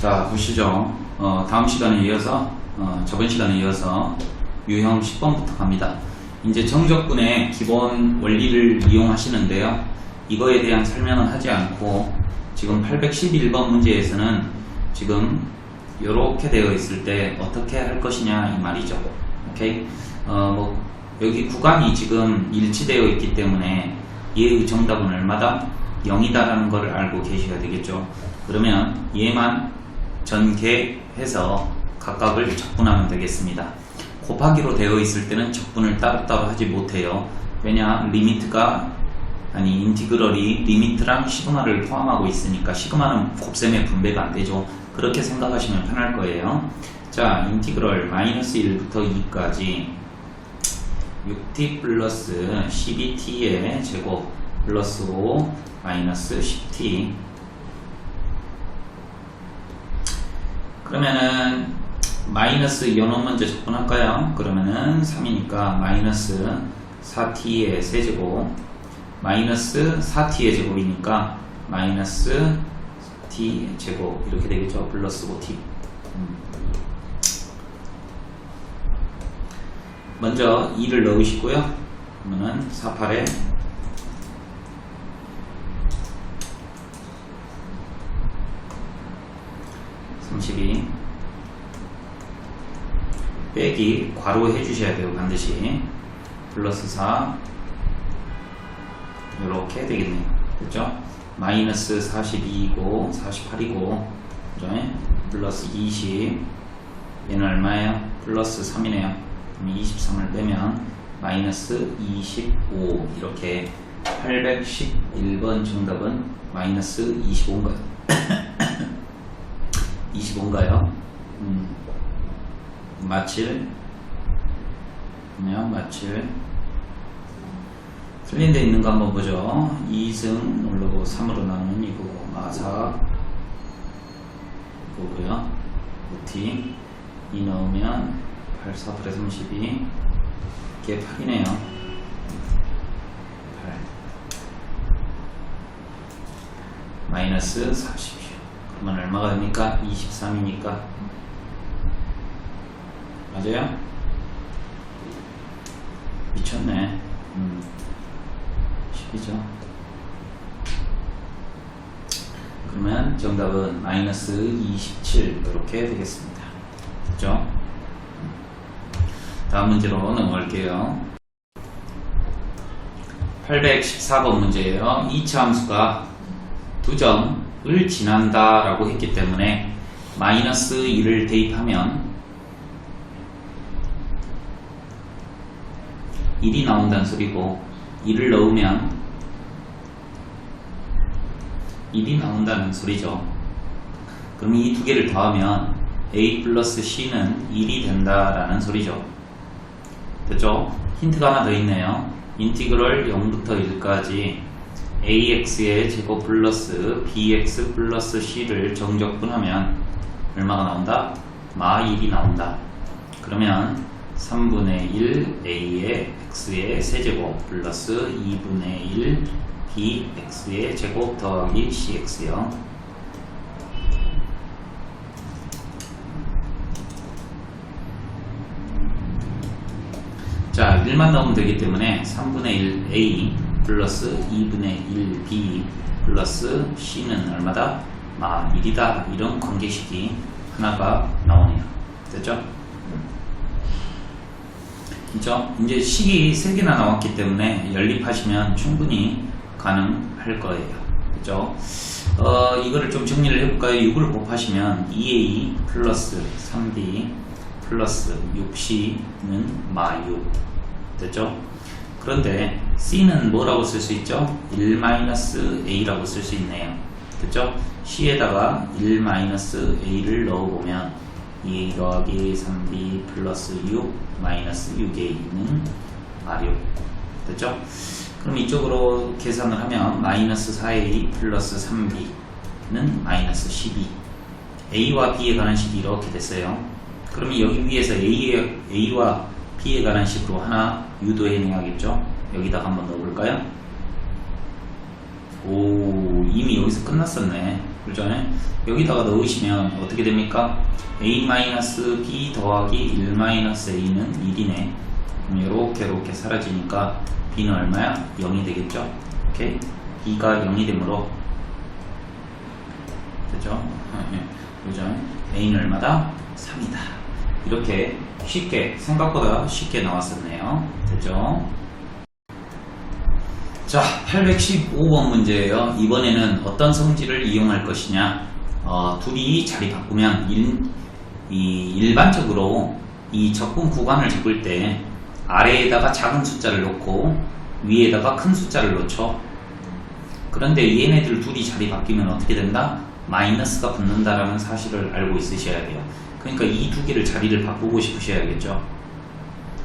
자, 보시죠. 다음 시간에 이어서, 저번 시간에 이어서 유형 10번부터 갑니다. 이제 정적분의 기본 원리를 이용하시는데요. 이거에 대한 설명은 하지 않고, 지금 811번 문제에서는 지금 이렇게 되어 있을 때 어떻게 할 것이냐 이 말이죠. 오케이? 여기 구간이 지금 일치되어 있기 때문에 얘의 정답은 얼마다? 0이다라는 것을 알고 계셔야 되겠죠. 그러면 얘만 전개해서 각각을 적분하면 되겠습니다. 곱하기로 되어 있을 때는 적분을 따로따로 하지 못해요. 왜냐? 인티그럴이 리미트랑 시그마를 포함하고 있으니까 시그마는 곱셈에 분배가 안 되죠. 그렇게 생각하시면 편할 거예요. 자, 인티그럴 마이너스 1부터 2까지 6t 플러스 12t의 제곱 플러스 5 마이너스 10t. 그러면은 마이너스 연원 먼저 적분할까요? 그러면은 3이니까 마이너스 4t의 세제곱 마이너스 4t의 제곱이니까 마이너스 t 제곱 이렇게 되겠죠. 플러스 5t. 먼저 2를 넣으시고요. 그러면은 48에 32 빼기 괄호 해주셔야 돼요. 반드시 플러스 4 이렇게 되겠네요. 그렇죠? 마이너스 42이고 48이고 그죠? 플러스 20 얘는 얼마예요? 플러스 3이네요. 그럼 23을 빼면 마이너스 25 이렇게 811번 정답은 마이너스 25인가요? 25인가요? 마칠 틀린 데 있는 거 한번 보죠. 2승 누르고 3으로 나누면 이거고 마사 이거고요. 5t 2 넣으면 8, 4분의 32 이게 8이네요. 8 마이너스 40 그러면 얼마가 됩니까? 23이니까 맞아요? 미쳤네. 10이죠. 그러면 정답은 마이너스 27 이렇게 되겠습니다. 그렇죠? 다음 문제로 넘어갈게요. 814번 문제예요. 2차 함수가 두 점을 지난다 라고 했기 때문에 마이너스 1을 대입하면 1이 나온다는 소리고 1을 넣으면 1이 나온다는 소리죠. 그럼 이 두 개를 더하면 a 플러스 c는 1이 된다라는 소리죠. 됐죠? 힌트가 하나 더 있네요. 인티그럴 0부터 1까지 ax의 제곱 플러스 bx 플러스 c를 정적분하면 얼마가 나온다? 마 1이 나온다. 그러면 3분의 1 a의 x의 세제곱 플러스 2분의 1 bx의 제곱 더하기 cx요. 자, 1만 넣으면 되기 때문에 3분의 1 a 플러스 2분의 1 b 플러스 c는 얼마다? 마 1이다. 이런 관계식이 하나가 나오네요. 됐죠? 그렇죠? 이제 식이 3개나 나왔기 때문에 연립하시면 충분히 가능할 거예요. 그렇죠? 이거를 좀 정리를 해볼까요? 6을 곱하시면 2a 플러스 3b 플러스 6c는 마 6 됐죠? 그런데 c는 뭐라고 쓸 수 있죠? 1-a라고 쓸 수 있네요. 됐죠? c에다가 1-a를 넣어보면 2a 더하기 3b 플러스 6 마이너스 6a는 마6 됐죠? 그럼 이쪽으로 계산을 하면 마이너스 4a 플러스 3b는 마이너스 12 a와 b에 관한 식이 이렇게 됐어요. 그러면 여기 위에서 a와 b에 관한 식으로 하나 유도해내야겠죠? 여기다가 한번 넣어볼까요? 오, 이미 여기서 끝났었네. 그죠? 여기다가 넣으시면 어떻게 됩니까? a-b 더하기 1-a는 1이네. 그럼 이렇게 사라지니까 b는 얼마야? 0이 되겠죠? 오케이? b가 0이 되므로 됐죠? 그죠? a는 얼마다? 3이다. 이렇게 쉽게, 생각보다 쉽게 나왔었네요. 됐죠? 자, 815번 문제예요. 이번에는 어떤 성질을 이용할 것이냐. 둘이 자리 바꾸면 일반적으로 이 적분 구간을 적을 때 아래에다가 작은 숫자를 놓고 위에다가 큰 숫자를 놓죠. 그런데 얘네들 둘이 자리 바뀌면 어떻게 된다? 마이너스가 붙는다라는 사실을 알고 있으셔야 돼요. 그러니까 이 두 개를 자리를 바꾸고 싶으셔야겠죠.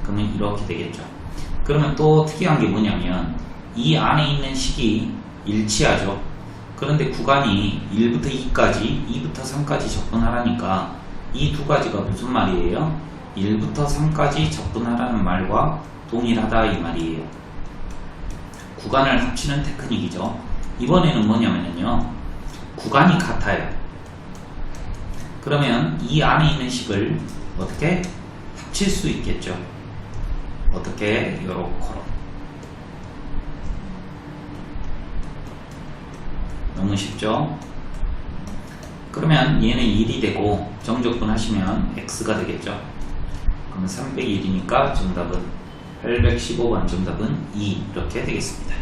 그러면 이렇게 되겠죠. 그러면 또 특이한 게 뭐냐면 이 안에 있는 식이 일치하죠. 그런데 구간이 1부터 2까지, 2부터 3까지 적분하라니까 이 두 가지가 무슨 말이에요? 1부터 3까지 적분하라는 말과 동일하다 이 말이에요. 구간을 합치는 테크닉이죠. 이번에는 뭐냐면요, 구간이 같아요. 그러면 이 안에 있는 식을 어떻게 합칠 수 있겠죠. 어떻게? 요렇게. 너무 쉽죠? 그러면 얘는 1이 되고 정적분 하시면 x가 되겠죠. 그러면 301이니까 정답은 815번 정답은 2 이렇게 되겠습니다.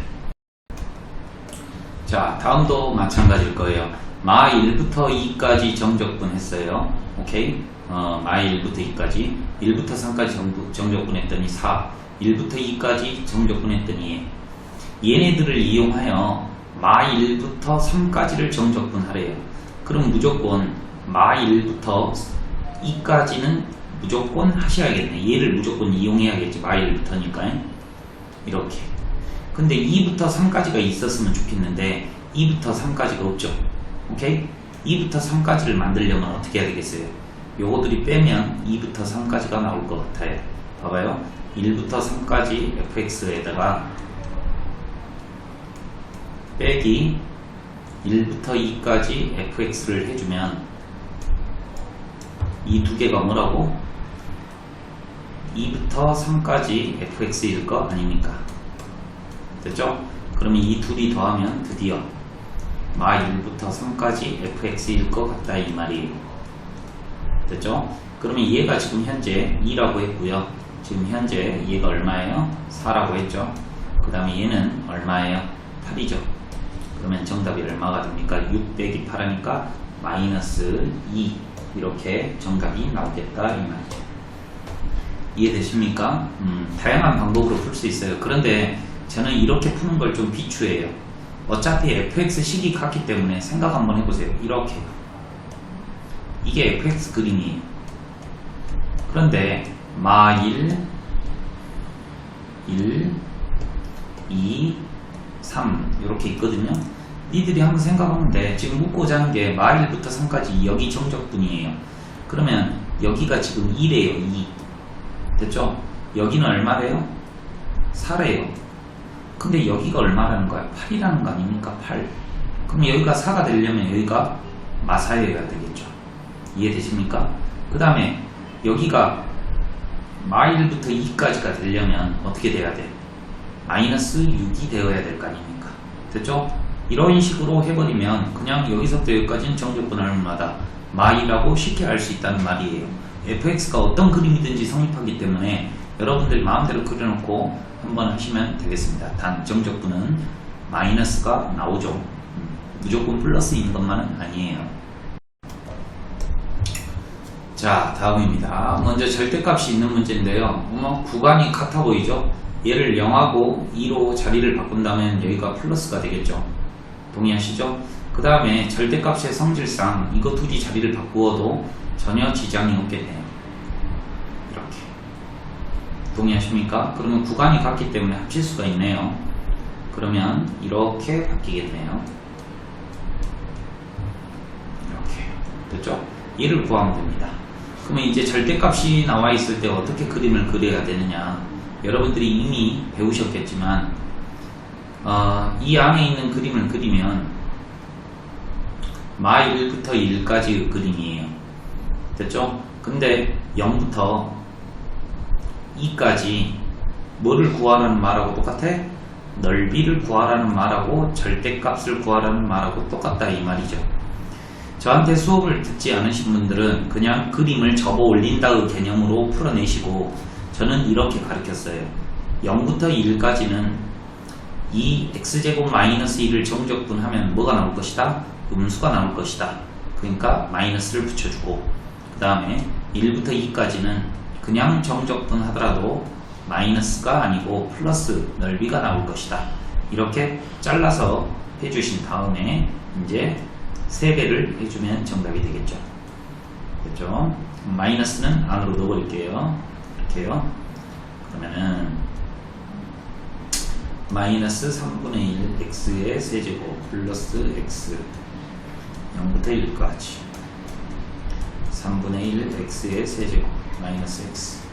자, 다음도 마찬가지일 거예요. 마 1부터 2까지 정적분 했어요. 오케이? 마 1부터 2까지 1부터 3까지 정적분 했더니 4, 1부터 2까지 정적분 했더니 얘네들을 이용하여 마 1부터 3까지를 정적분하래요. 그럼 무조건 마 1부터 2까지는 무조건 하셔야겠네. 얘를 무조건 이용해야겠지. 마 1부터니까 이렇게. 근데 2부터 3까지가 있었으면 좋겠는데 2부터 3까지가 없죠. 오케이? 2부터 3까지를 만들려면 어떻게 해야 되겠어요? 요거들이 빼면 2부터 3까지가 나올 것 같아요. 봐봐요. 1부터 3까지 fx에다가 빼기 1부터 2까지 fx를 해주면 이 두 개가 뭐라고? 2부터 3까지 fx일 거 아닙니까? 됐죠? 그러면 이 둘이 더하면 드디어 마 1부터 3까지 fx일 것 같다 이 말이에요. 됐죠? 그러면 얘가 지금 현재 2라고 했고요. 지금 현재 얘가 얼마예요? 4라고 했죠? 그 다음에 얘는 얼마예요? 8이죠. 그러면 정답이 얼마가 됩니까? 6 빼기 8 하니까 마이너스 2 이렇게 정답이 나오겠다 이 말이죠. 이해되십니까? 다양한 방법으로 풀 수 있어요. 그런데 저는 이렇게 푸는 걸 좀 비추해요. 어차피 fx 식이 같기 때문에 생각 한번 해보세요. 이렇게 이게 fx 그림이에요. 그런데 마 1, 2, 3 이렇게 있거든요. 니들이 한번 생각하면 돼. 지금 묻고자 하는 게 마 1부터 3까지 여기 정적분이에요. 그러면 여기가 지금 2래요. 2 됐죠? 여기는 얼마래요? 4래요. 근데 여기가 얼마라는 거야? 8이라는 거 아닙니까? 8. 그럼 여기가 4가 되려면 여기가 마사여야 되겠죠. 이해되십니까? 그 다음에 여기가 마 1부터 2까지가 되려면 어떻게 돼야 돼? 마이너스 6이 되어야 될 거 아닙니까? 됐죠? 이런 식으로 해버리면 그냥 여기서부터 여기까지는 정적분할마다 마이라고 쉽게 알 수 있다는 말이에요. fx가 어떤 그림이든지 성립하기 때문에 여러분들 마음대로 그려놓고 한번 하시면 되겠습니다. 단 정적분은 마이너스가 나오죠. 무조건 플러스인 것만은 아니에요. 자, 다음입니다. 먼저 절대값이 있는 문제인데요. 구간이 같아 보이죠? 얘를 0하고 2로 자리를 바꾼다면 여기가 플러스가 되겠죠. 동의하시죠? 그 다음에 절대값의 성질상 이거 둘이 자리를 바꾸어도 전혀 지장이 없겠네요. 이렇게. 동의하십니까? 그러면 구간이 같기 때문에 합칠 수가 있네요. 그러면 이렇게 바뀌겠네요. 이렇게. 됐죠? 얘를 구하면 됩니다. 그러면 이제 절대값이 나와 있을 때 어떻게 그림을 그려야 되느냐. 여러분들이 이미 배우셨겠지만 이 안에 있는 그림을 그리면 마 1부터 1까지의 그림이에요. 됐죠? 근데 0부터 2까지 뭐를 구하라는 말하고 똑같아? 넓이를 구하라는 말하고 절대값을 구하라는 말하고 똑같다 이 말이죠. 저한테 수업을 듣지 않으신 분들은 그냥 그림을 접어 올린다의 개념으로 풀어내시고, 저는 이렇게 가르쳤어요. 0부터 1까지는 이 x제곱 마이너스 1을 정적분하면 뭐가 나올 것이다? 음수가 나올 것이다. 그러니까 마이너스를 붙여주고, 그 다음에 1부터 2까지는 그냥 정적분 하더라도 마이너스가 아니고 플러스 넓이가 나올 것이다. 이렇게 잘라서 해주신 다음에 이제 3배를 해주면 정답이 되겠죠. 그렇죠? 마이너스는 안으로 넣어버릴게요. 이렇게요. 그러면은 마이너스 3분의 1 x의 세제곱 플러스 x 0부터 1까지 3분의 1 x의 세제곱 마이너스 x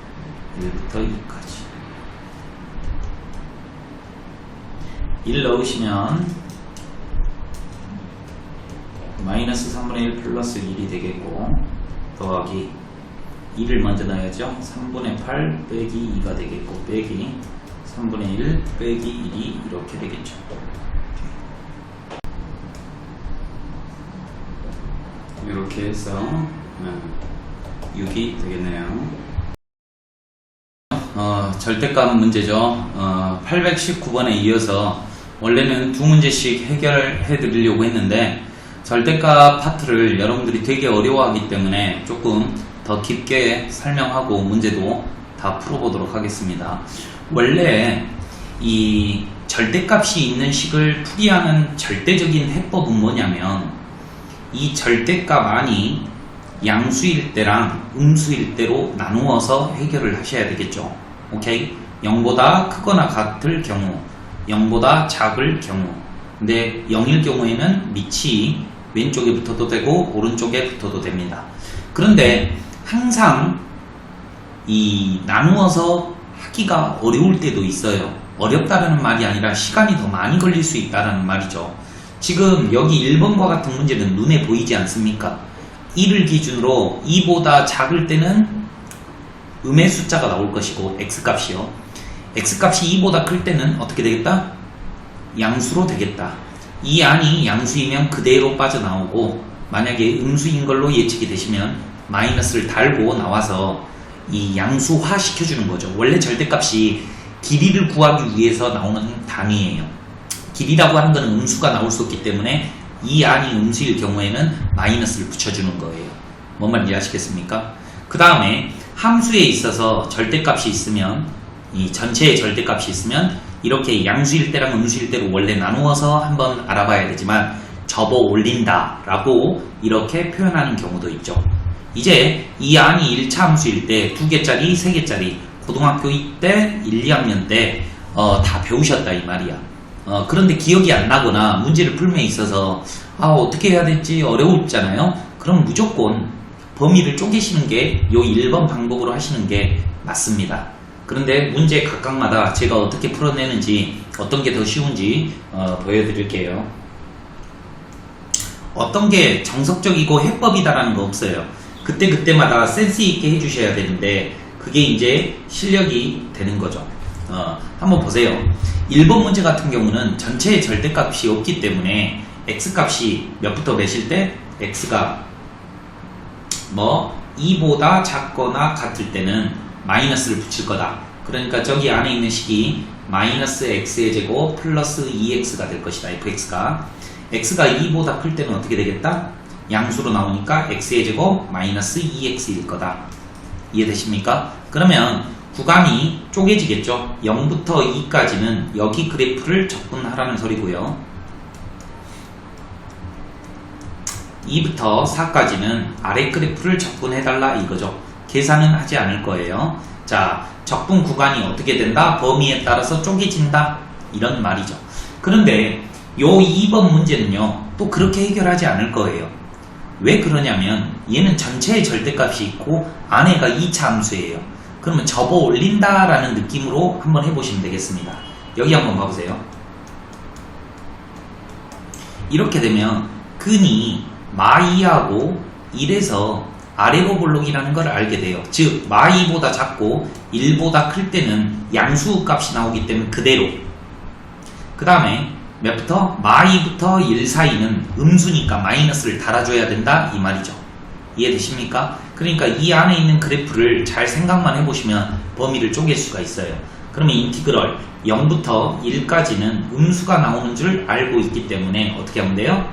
1부터 2까지 1 넣으시면 마이너스 3분의 1 플러스 1이 되겠고, 더하기 2를 먼저 넣어야죠. 3분의 8 빼기 2가 되겠고, 빼기 3분의 1 빼기 1이 이렇게 되겠죠. 이렇게 해서 6이 되겠네요. 절대값 문제죠. 819번에 이어서 원래는 2문제씩 해결해 드리려고 했는데, 절대값 파트를 여러분들이 되게 어려워하기 때문에 조금 더 깊게 설명하고 문제도 다 풀어보도록 하겠습니다. 원래 이 절대값이 있는 식을 풀이하는 절대적인 해법은 뭐냐면, 이 절대값 안이 양수일 때랑 음수일 때로 나누어서 해결을 하셔야 되겠죠. 오케이? 0보다 크거나 같을 경우, 0보다 작을 경우. 근데 0일 경우에는 밑이 왼쪽에 붙어도 되고 오른쪽에 붙어도 됩니다. 그런데 항상 이 나누어서 하기가 어려울 때도 있어요. 어렵다라는 말이 아니라 시간이 더 많이 걸릴 수 있다라는 말이죠. 지금 여기 1번과 같은 문제는 눈에 보이지 않습니까? 1을 기준으로 2보다 작을 때는 음의 숫자가 나올 것이고, x값이요. x값이 2보다 클 때는 어떻게 되겠다? 양수로 되겠다. 이 안이 양수이면 그대로 빠져나오고, 만약에 음수인 걸로 예측이 되시면 마이너스를 달고 나와서 이 양수화 시켜주는 거죠. 원래 절대값이 길이를 구하기 위해서 나오는 단위예요. 길이라고 하는 것은 음수가 나올 수 없기 때문에 이 안이 음수일 경우에는 마이너스를 붙여주는 거예요. 뭔 말인지 아시겠습니까? 그 다음에 함수에 있어서 절대값이 있으면, 이 전체의 절대값이 있으면 이렇게 양수일 때랑 음수일 때로 원래 나누어서 한번 알아봐야 되지만, 접어 올린다 라고 이렇게 표현하는 경우도 있죠. 이제 이 안이 1차 함수일 때 2개짜리, 3개짜리 고등학교 때 1, 2학년 때 다 배우셨다 이 말이야. 그런데 기억이 안 나거나 문제를 풀면에 있어서 어떻게 해야 될지 어려웠잖아요. 그럼 무조건 범위를 쪼개시는 게 요 1번 방법으로 하시는 게 맞습니다. 그런데 문제 각각마다 제가 어떻게 풀어내는지, 어떤 게 더 쉬운지 보여드릴게요. 어떤 게 정석적이고 해법이다라는 거 없어요. 그때마다 센스 있게 해주셔야 되는데, 그게 이제 실력이 되는 거죠. 한번 보세요. 1번 문제 같은 경우는 전체의 절대값이 없기 때문에 x값이 몇부터 몇일 때 x가 2보다 작거나 같을 때는 마이너스를 붙일 거다. 그러니까 저기 안에 있는 식이 마이너스 x의 제곱 플러스 2x가 될 것이다. fx가 2보다 클 때는 어떻게 되겠다? 양수로 나오니까 x의 제곱 마이너스 2x일 거다. 이해되십니까? 그러면 구간이 쪼개지겠죠. 0부터 2까지는 여기 그래프를 접근하라는 소리고요. 2부터 4까지는 아래 그래프를 접근해달라 이거죠. 계산은 하지 않을 거예요. 자, 적분 구간이 어떻게 된다? 범위에 따라서 쪼개진다. 이런 말이죠. 그런데 요 2번 문제는요, 또 그렇게 해결하지 않을 거예요. 왜 그러냐면 얘는 전체의 절대값이 있고 안에가 2차 함수예요. 그러면 접어 올린다라는 느낌으로 한번 해보시면 되겠습니다. 여기 한번 봐보세요. 이렇게 되면 근이 마2하고 1에서 아래로 볼록이라는 걸 알게 돼요. 즉 마2보다 작고 1보다 클 때는 양수 값이 나오기 때문에 그대로. 그 다음에 몇부터? 마2부터 1 사이는 음수니까 마이너스를 달아줘야 된다 이 말이죠. 이해되십니까? 그러니까 이 안에 있는 그래프를 잘 생각만 해보시면 범위를 쪼갤 수가 있어요. 그러면 인티그럴 0부터 1까지는 음수가 나오는 줄 알고 있기 때문에 어떻게 하면 돼요?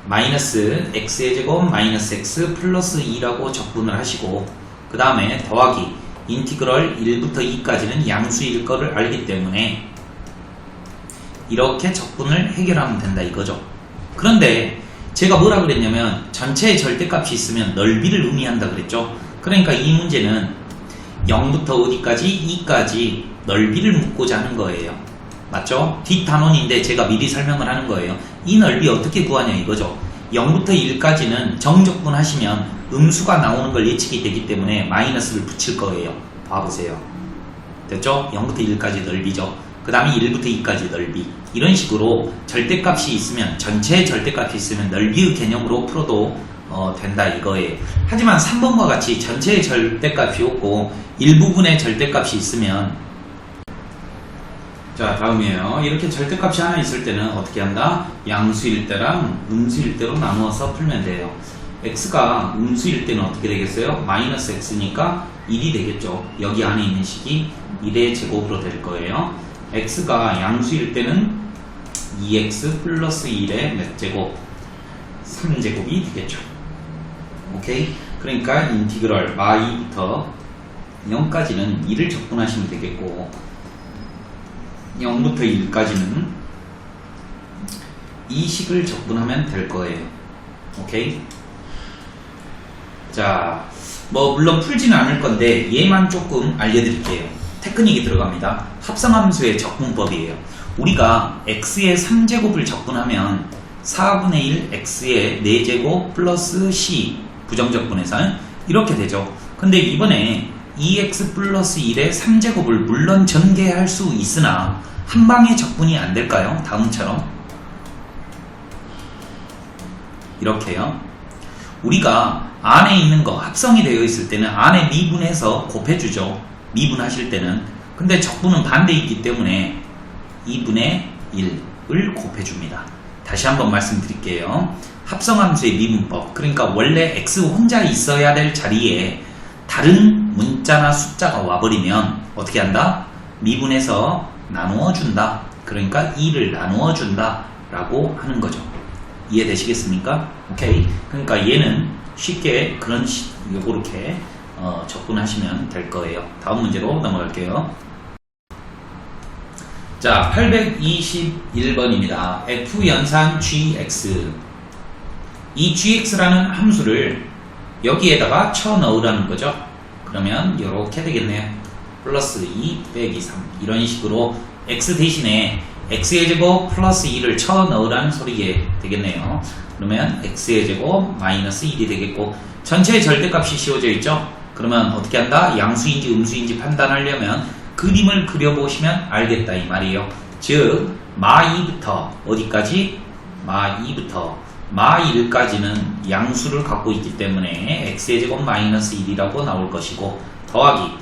마이너스 x의 제곱 마이너스 x 플러스 2라고 적분을 하시고 그 다음에 더하기 인티그럴 1부터 2까지는 양수일 거를 알기 때문에 이렇게 적분을 해결하면 된다 이거죠. 그런데 제가 뭐라 그랬냐면 전체의 절대값이 있으면 넓이를 의미한다 그랬죠. 그러니까 이 문제는 0부터 어디까지? 2까지 넓이를 묻고자 하는 거예요. 맞죠? 뒷단원인데 제가 미리 설명을 하는 거예요. 이 넓이 어떻게 구하냐 이거죠. 0부터 1까지는 정적분 하시면 음수가 나오는 걸 예측이 되기 때문에 마이너스를 붙일 거예요. 봐보세요. 됐죠? 0부터 1까지 넓이죠. 그 다음에 1부터 2까지 넓이. 이런 식으로 절대값이 있으면, 전체의 절대값이 있으면 넓이의 개념으로 풀어도 된다 이거예요. 하지만 3번과 같이 전체의 절대값이 없고 일부분의 절대값이 있으면, 자 다음이에요. 이렇게 절대값이 하나 있을 때는 어떻게 한다? 양수일 때랑 음수일 때로 나누어서 풀면 돼요. x가 음수일 때는 어떻게 되겠어요? 마이너스 x니까 1이 되겠죠. 여기 안에 있는 식이 1의 제곱으로 될 거예요. x가 양수일 때는 2x 플러스 1의 몇 제곱? 3제곱이 되겠죠. 오케이? 그러니까 인티그럴 마2부터 0까지는 2를 적분하시면 되겠고 0부터 1까지는 이 식을 적분하면 될 거예요. 오케이? 자, 뭐 물론 풀지는 않을 건데 얘만 조금 알려드릴게요. 테크닉이 들어갑니다. 합성함수의 적분법이에요. 우리가 x의 3제곱을 적분하면 4분의 1 x의 4제곱 플러스 c 부정적분해서는 이렇게 되죠. 근데 이번에 2x 플러스 1의 3제곱을 물론 전개할 수 있으나 한방에 적분이 안 될까요? 다음처럼 이렇게요. 우리가 안에 있는 거 합성이 되어 있을 때는 안에 미분해서 곱해주죠. 미분하실 때는. 근데 적분은 반대이기 때문에 2분의 1을 곱해줍니다. 다시 한번 말씀드릴게요. 합성함수의 미분법. 그러니까 원래 x 혼자 있어야 될 자리에 다른 문자나 숫자가 와버리면 어떻게 한다? 미분해서 나누어 준다. 그러니까 2를 나누어 준다 라고 하는 거죠. 이해되시겠습니까? 오케이. 그러니까 얘는 쉽게 요렇게 적분하시면 될 거예요. 다음 문제로 넘어갈게요. 자, 821번입니다. f 연산 gx. 이 gx라는 함수를 여기에다가 쳐 넣으라는 거죠. 그러면 이렇게 되겠네요. 플러스 2 빼기 3 이런 식으로 x 대신에 x의 제곱 플러스 2를 쳐 넣으라는 소리게 되겠네요. 그러면 x의 제곱 마이너스 1이 되겠고 전체의 절대값이 씌워져 있죠. 그러면 어떻게 한다? 양수인지 음수인지 판단하려면 그림을 그려보시면 알겠다 이 말이에요. 즉 마2부터 어디까지? 마2부터 마1까지는 양수를 갖고 있기 때문에 x의 제곱 마이너스 1이라고 나올 것이고 더하기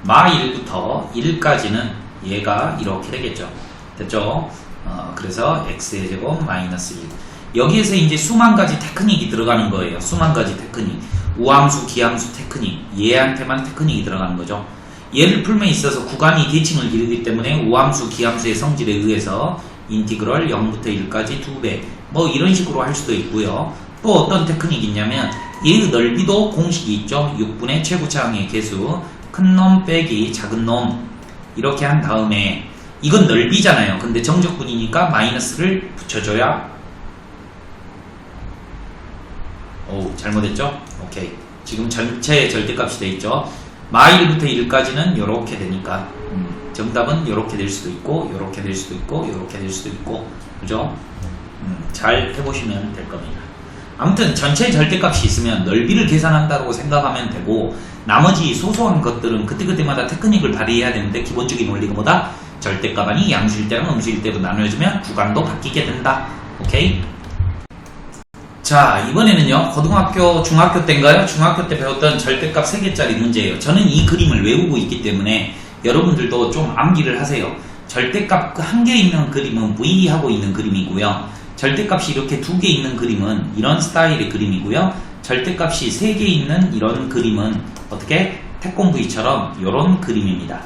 마1부터 1까지는 얘가 이렇게 되겠죠. 됐죠? 그래서 x의 제곱 마이너스 1. 여기에서 이제 수만 가지 테크닉이 들어가는 거예요. 수만 가지 테크닉. 우함수, 기함수 테크닉. 얘한테만 테크닉이 들어가는 거죠. 얘를 풀면 있어서 구간이 대칭을 이루기 때문에 우함수, 기함수의 성질에 의해서 인티그럴 0부터 1까지 2배 뭐 이런 식으로 할 수도 있고요. 또 어떤 테크닉이 있냐면 얘의 넓이도 공식이 있죠. 6분의 최고차항의 개수 큰 놈 빼기 작은 놈 이렇게 한 다음에 이건 넓이잖아요. 근데 정적분이니까 마이너스를 붙여줘야 잘못했죠? 오케이. 지금 전체 절대값이 돼 있죠. 마1부터 1까지는 이렇게 되니까 정답은 이렇게 될 수도 있고 이렇게 될 수도 있고 이렇게 될 수도 있고 그죠? 잘 해보시면 될 겁니다. 아무튼 전체 절대값이 있으면 넓이를 계산한다고 생각하면 되고 나머지 소소한 것들은 그때그때마다 테크닉을 발휘해야 되는데 기본적인 원리가 뭐다? 절대값이 양수일 때랑 음수일 때로 나눠주면 구간도 바뀌게 된다. 오케이? 자, 이번에는요, 고등학교, 중학교 때인가요? 중학교 때 배웠던 절대값 3개짜리 문제예요. 저는 이 그림을 외우고 있기 때문에 여러분들도 좀 암기를 하세요. 절대값 1개 있는 그림은 V하고 있는 그림이고요. 절대값이 이렇게 2개 있는 그림은 이런 스타일의 그림이고요. 절대값이 3개 있는 이런 그림은 어떻게? 태권 V처럼 이런 그림입니다.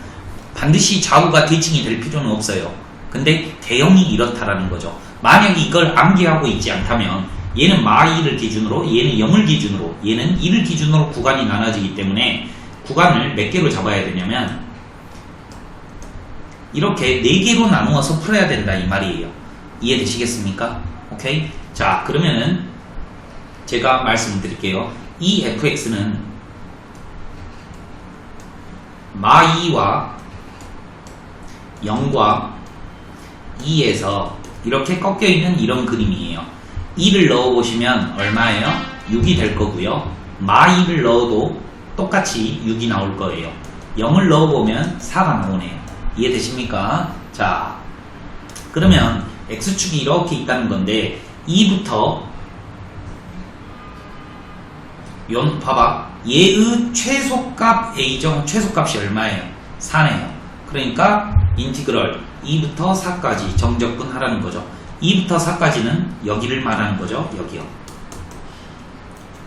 반드시 좌우가 대칭이 될 필요는 없어요. 근데 대형이 이렇다라는 거죠. 만약에 이걸 암기하고 있지 않다면 얘는 마2를 기준으로, 얘는 0을 기준으로, 얘는 2를 기준으로 구간이 나눠지기 때문에 구간을 몇 개로 잡아야 되냐면 이렇게 4개로 나누어서 풀어야 된다 이 말이에요. 이해되시겠습니까? 오케이? 자, 그러면은 제가 말씀드릴게요. 이 fx는 마2와 0과 2에서 이렇게 꺾여있는 이런 그림이에요. 2를 넣어보시면 얼마예요? 6이 될 거고요. 마2를 넣어도 똑같이 6이 나올 거예요. 0을 넣어보면 4가 나오네요. 이해되십니까? 자, 그러면 x축이 이렇게 있다는 건데 2부터 봐봐. 얘의 최소값 a죠. 최소값이 얼마예요? 4네요. 그러니까 인티그럴 2부터 4까지 정적분 하라는 거죠. 2부터 4까지는 여기를 말하는 거죠. 여기요.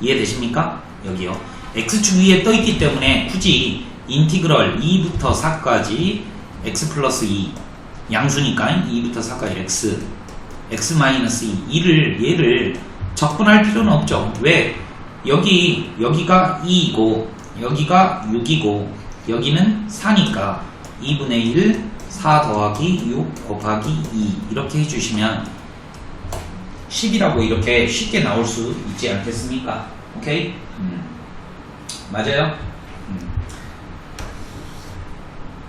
이해되십니까? 여기요. x축 위에 떠있기 때문에 굳이 인티그럴 2부터 4까지 x 플러스 2 양수니까 2부터 4까지 x 마이너스 2 얘를 적분할 필요는 없죠. 왜? 여기가 2이고 여기가 6이고 여기는 4니까 2분의 1 4 더하기 6 곱하기 2 이렇게 해주시면 10이라고 이렇게 쉽게 나올 수 있지 않겠습니까? 오케이? 맞아요?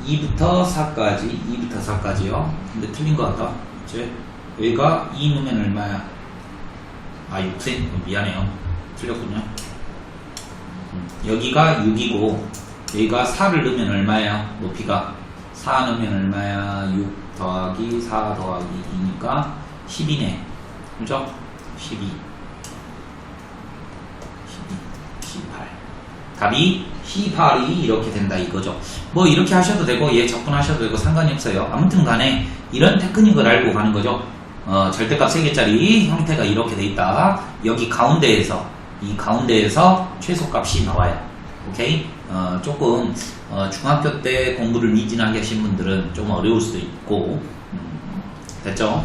2부터 4까지요. 근데 틀린 것 같다. 이제 여기가 2 넣으면 얼마야? 아, 6cm. 미안해요. 틀렸군요. 여기가 6이고 여기가 4를 넣으면 얼마야? 높이가 4 넣으면 얼마야? 6 더하기 4 더하기 2니까 12네. 그죠? 12, 18. 답이 18이 이렇게 된다 이거죠. 뭐 이렇게 하셔도 되고 얘 적분하셔도 되고 상관이 없어요. 아무튼 간에 이런 테크닉을 알고 가는 거죠. 절대값 3개짜리 형태가 이렇게 돼 있다. 여기 가운데에서 이 가운데에서 최소값이 나와요. 오케이? 조금 중학교 때 공부를 미진하게 하신 분들은 좀 어려울 수도 있고 됐죠?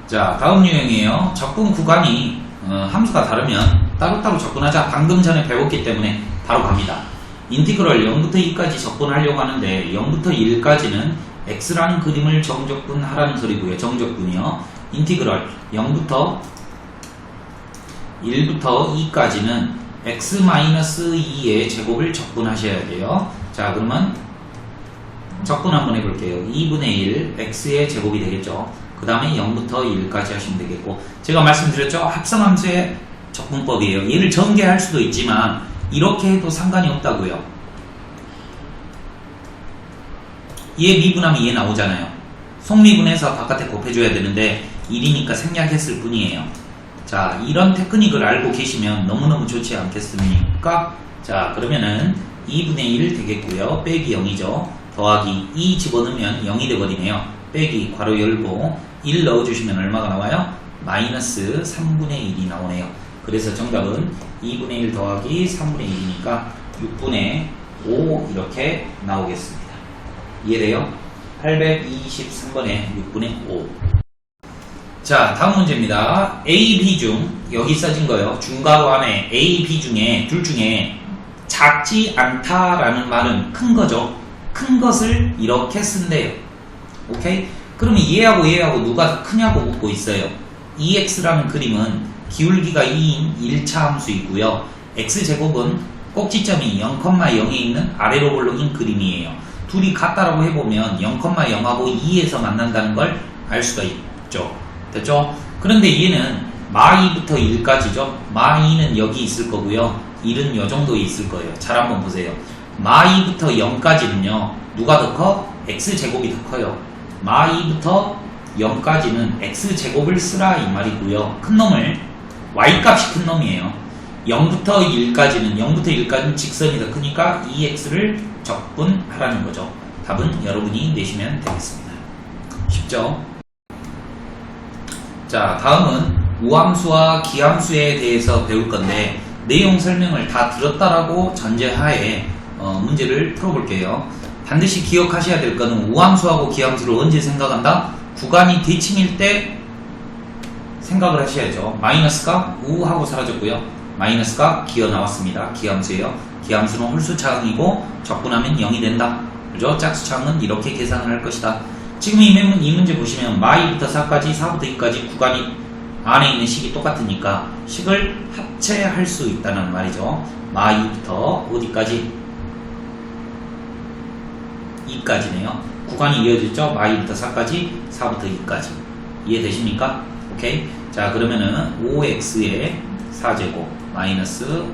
자, 다음 유형이에요. 적분 구간이 함수가 다르면 따로따로 적분하자. 방금 전에 배웠기 때문에 바로 갑니다. 인티그럴 0부터 2까지 적분하려고 하는데 0부터 1까지는 x라는 그림을 정적분하라는 소리고요. 정적분이요. 인티그럴 0부터 1부터 2까지는 x-2의 제곱을 적분하셔야 돼요. 자, 그러면 적분 한번 해볼게요. 2분의 1 x의 제곱이 되겠죠. 그 다음에 0부터 1까지 하시면 되겠고, 제가 말씀드렸죠. 합성함수의 적분법이에요. 얘를 전개할 수도 있지만 이렇게 해도 상관이 없다고요. 얘 미분하면 얘 나오잖아요. 속미분해서 바깥에 곱해줘야 되는데 1이니까 생략했을 뿐이에요. 자, 이런 테크닉을 알고 계시면 너무너무 좋지 않겠습니까? 자, 그러면은 2분의 1 되겠고요. 빼기 0이죠. 더하기 2 집어넣으면 0이 되거든요. 빼기 괄호 열고 1 넣어주시면 얼마가 나와요? 마이너스 3분의 1이 나오네요. 그래서 정답은 2분의 1 더하기 3분의 1이니까 6분의 5 이렇게 나오겠습니다. 이해돼요? 823번에 6분의 5. 자, 다음 문제입니다. A, B 중 여기 써진 거요. 중괄호 안에 A, B 중에 둘 중에 작지 않다라는 말은 큰 거죠. 큰 것을 이렇게 쓴대요. 오케이? 그러면 얘하고 누가 더 크냐고 묻고 있어요. EX라는 그림은 기울기가 2인 1차 함수이고요. X제곱은 꼭지점이 0,0에 있는 아래로 볼록인 그림이에요. 둘이 같다라고 해보면 0,0하고 2에서 만난다는 걸 알 수가 있죠. 됐죠? 그런데 얘는 마2부터 1까지죠. 마2는 여기 있을 거고요. 1은 요 정도에 있을 거예요. 잘 한번 보세요. 마2부터 0까지는요. 누가 더 커? X제곱이 더 커요. 마2부터 0까지는 X제곱을 쓰라 이 말이고요. 큰 놈을 y값이 큰 놈이에요. 0부터 1까지는 직선이다. 그러니까 2x를 적분하라는 거죠. 답은 여러분이 내시면 되겠습니다. 쉽죠? 자, 다음은 우함수와 기함수에 대해서 배울 건데 내용 설명을 다 들었다라고 전제하에 문제를 풀어볼게요. 반드시 기억하셔야 될 거는 우함수하고 기함수를 언제 생각한다? 구간이 대칭일 때 생각을 하셔야죠. 마이너스가 우하고 사라졌고요. 마이너스가 기어 나왔습니다. 기함수예요. 기함수는 홀수차항이고 적분하면 0이 된다. 그죠? 짝수차항은 이렇게 계산을 할 것이다. 지금 이 문제 보시면 마2부터 4까지 4부터 2까지 구간이 안에 있는 식이 똑같으니까 식을 합체할 수 있다는 말이죠. 마2부터 어디까지? 2까지네요. 구간이 이어졌죠? 마2부터 4까지 4부터 2까지 이해되십니까? 오케이. 자, 그러면은 5x의 4제곱 마이너스,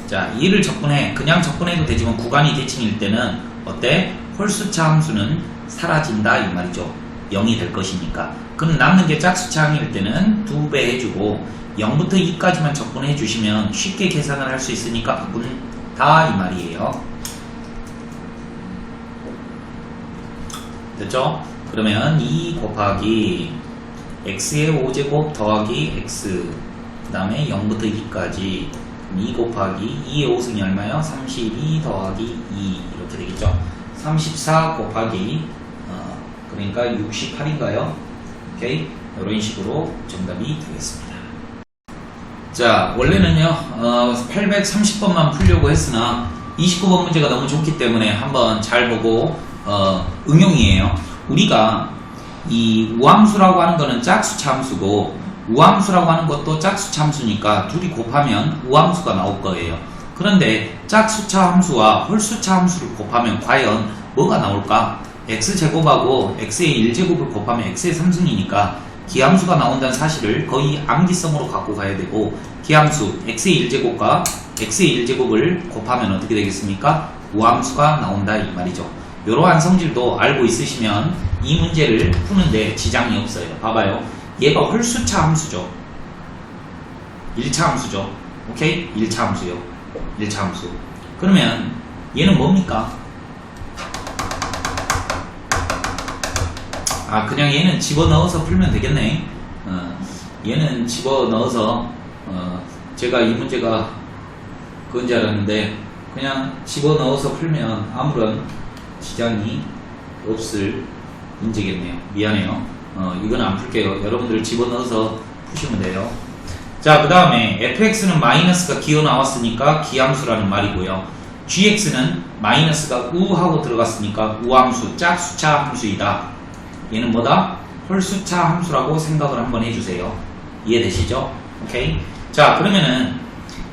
자, 2를 적분해. 그냥 적분해도 되지만 구간이 대칭일 때는 어때? 홀수차 함수는 사라진다 이 말이죠. 0이 될 것이니까. 그럼 남는 게 짝수차항일 때는 2배 해주고 0부터 2까지만 적분해 주시면 쉽게 계산을 할 수 있으니까 바꾼다 이 말이에요. 됐죠? 그러면 2 곱하기 x의 5제곱 더하기 x, 그 다음에 0부터 2까지 2 곱하기 2의 5승이 얼마요? 32 더하기 2 이렇게 되겠죠. 34 곱하기 그러니까 68인가요? 오케이, 이런 식으로 정답이 되겠습니다. 자, 원래는요 830번만 풀려고 했으나 29번 문제가 너무 좋기 때문에 한번 잘 보고 응용이에요. 우리가 이 우함수라고 하는 거는 짝수차 함수고 우함수라고 하는 것도 짝수차 함수니까 둘이 곱하면 우함수가 나올 거예요. 그런데 짝수차 함수와 홀수차 함수를 곱하면 과연 뭐가 나올까? x제곱하고 x의 1제곱을 곱하면 x의 3승이니까 기함수가 나온다는 사실을 거의 암기성으로 갖고 가야 되고, 기함수 x의 1제곱과 x의 1제곱을 곱하면 어떻게 되겠습니까? 우함수가 나온다 이 말이죠. 이러한 성질도 알고 있으시면 이 문제를 푸는데 지장이 없어요. 봐봐요. 얘가 홀수차 함수죠. 1차 함수죠. 오케이? 1차 함수요. 1차 함수. 그러면 얘는 뭡니까? 그냥 얘는 집어넣어서 풀면 되겠네. 얘는 집어넣어서 제가 이 문제가 그건 줄 알았는데 그냥 집어넣어서 풀면 아무런 지장이 없을 문제겠네요. 미안해요. 이건 안 풀게요. 여러분들 집어넣어서 푸시면 돼요. 자, 그 다음에 fx는 마이너스가 기어 나왔으니까 기함수라는 말이고요. gx는 마이너스가 우하고 들어갔으니까 우함수, 짝수차 함수이다. 얘는 뭐다? 홀수차 함수라고 생각을 한번 해주세요. 이해되시죠? 오케이. 자, 그러면은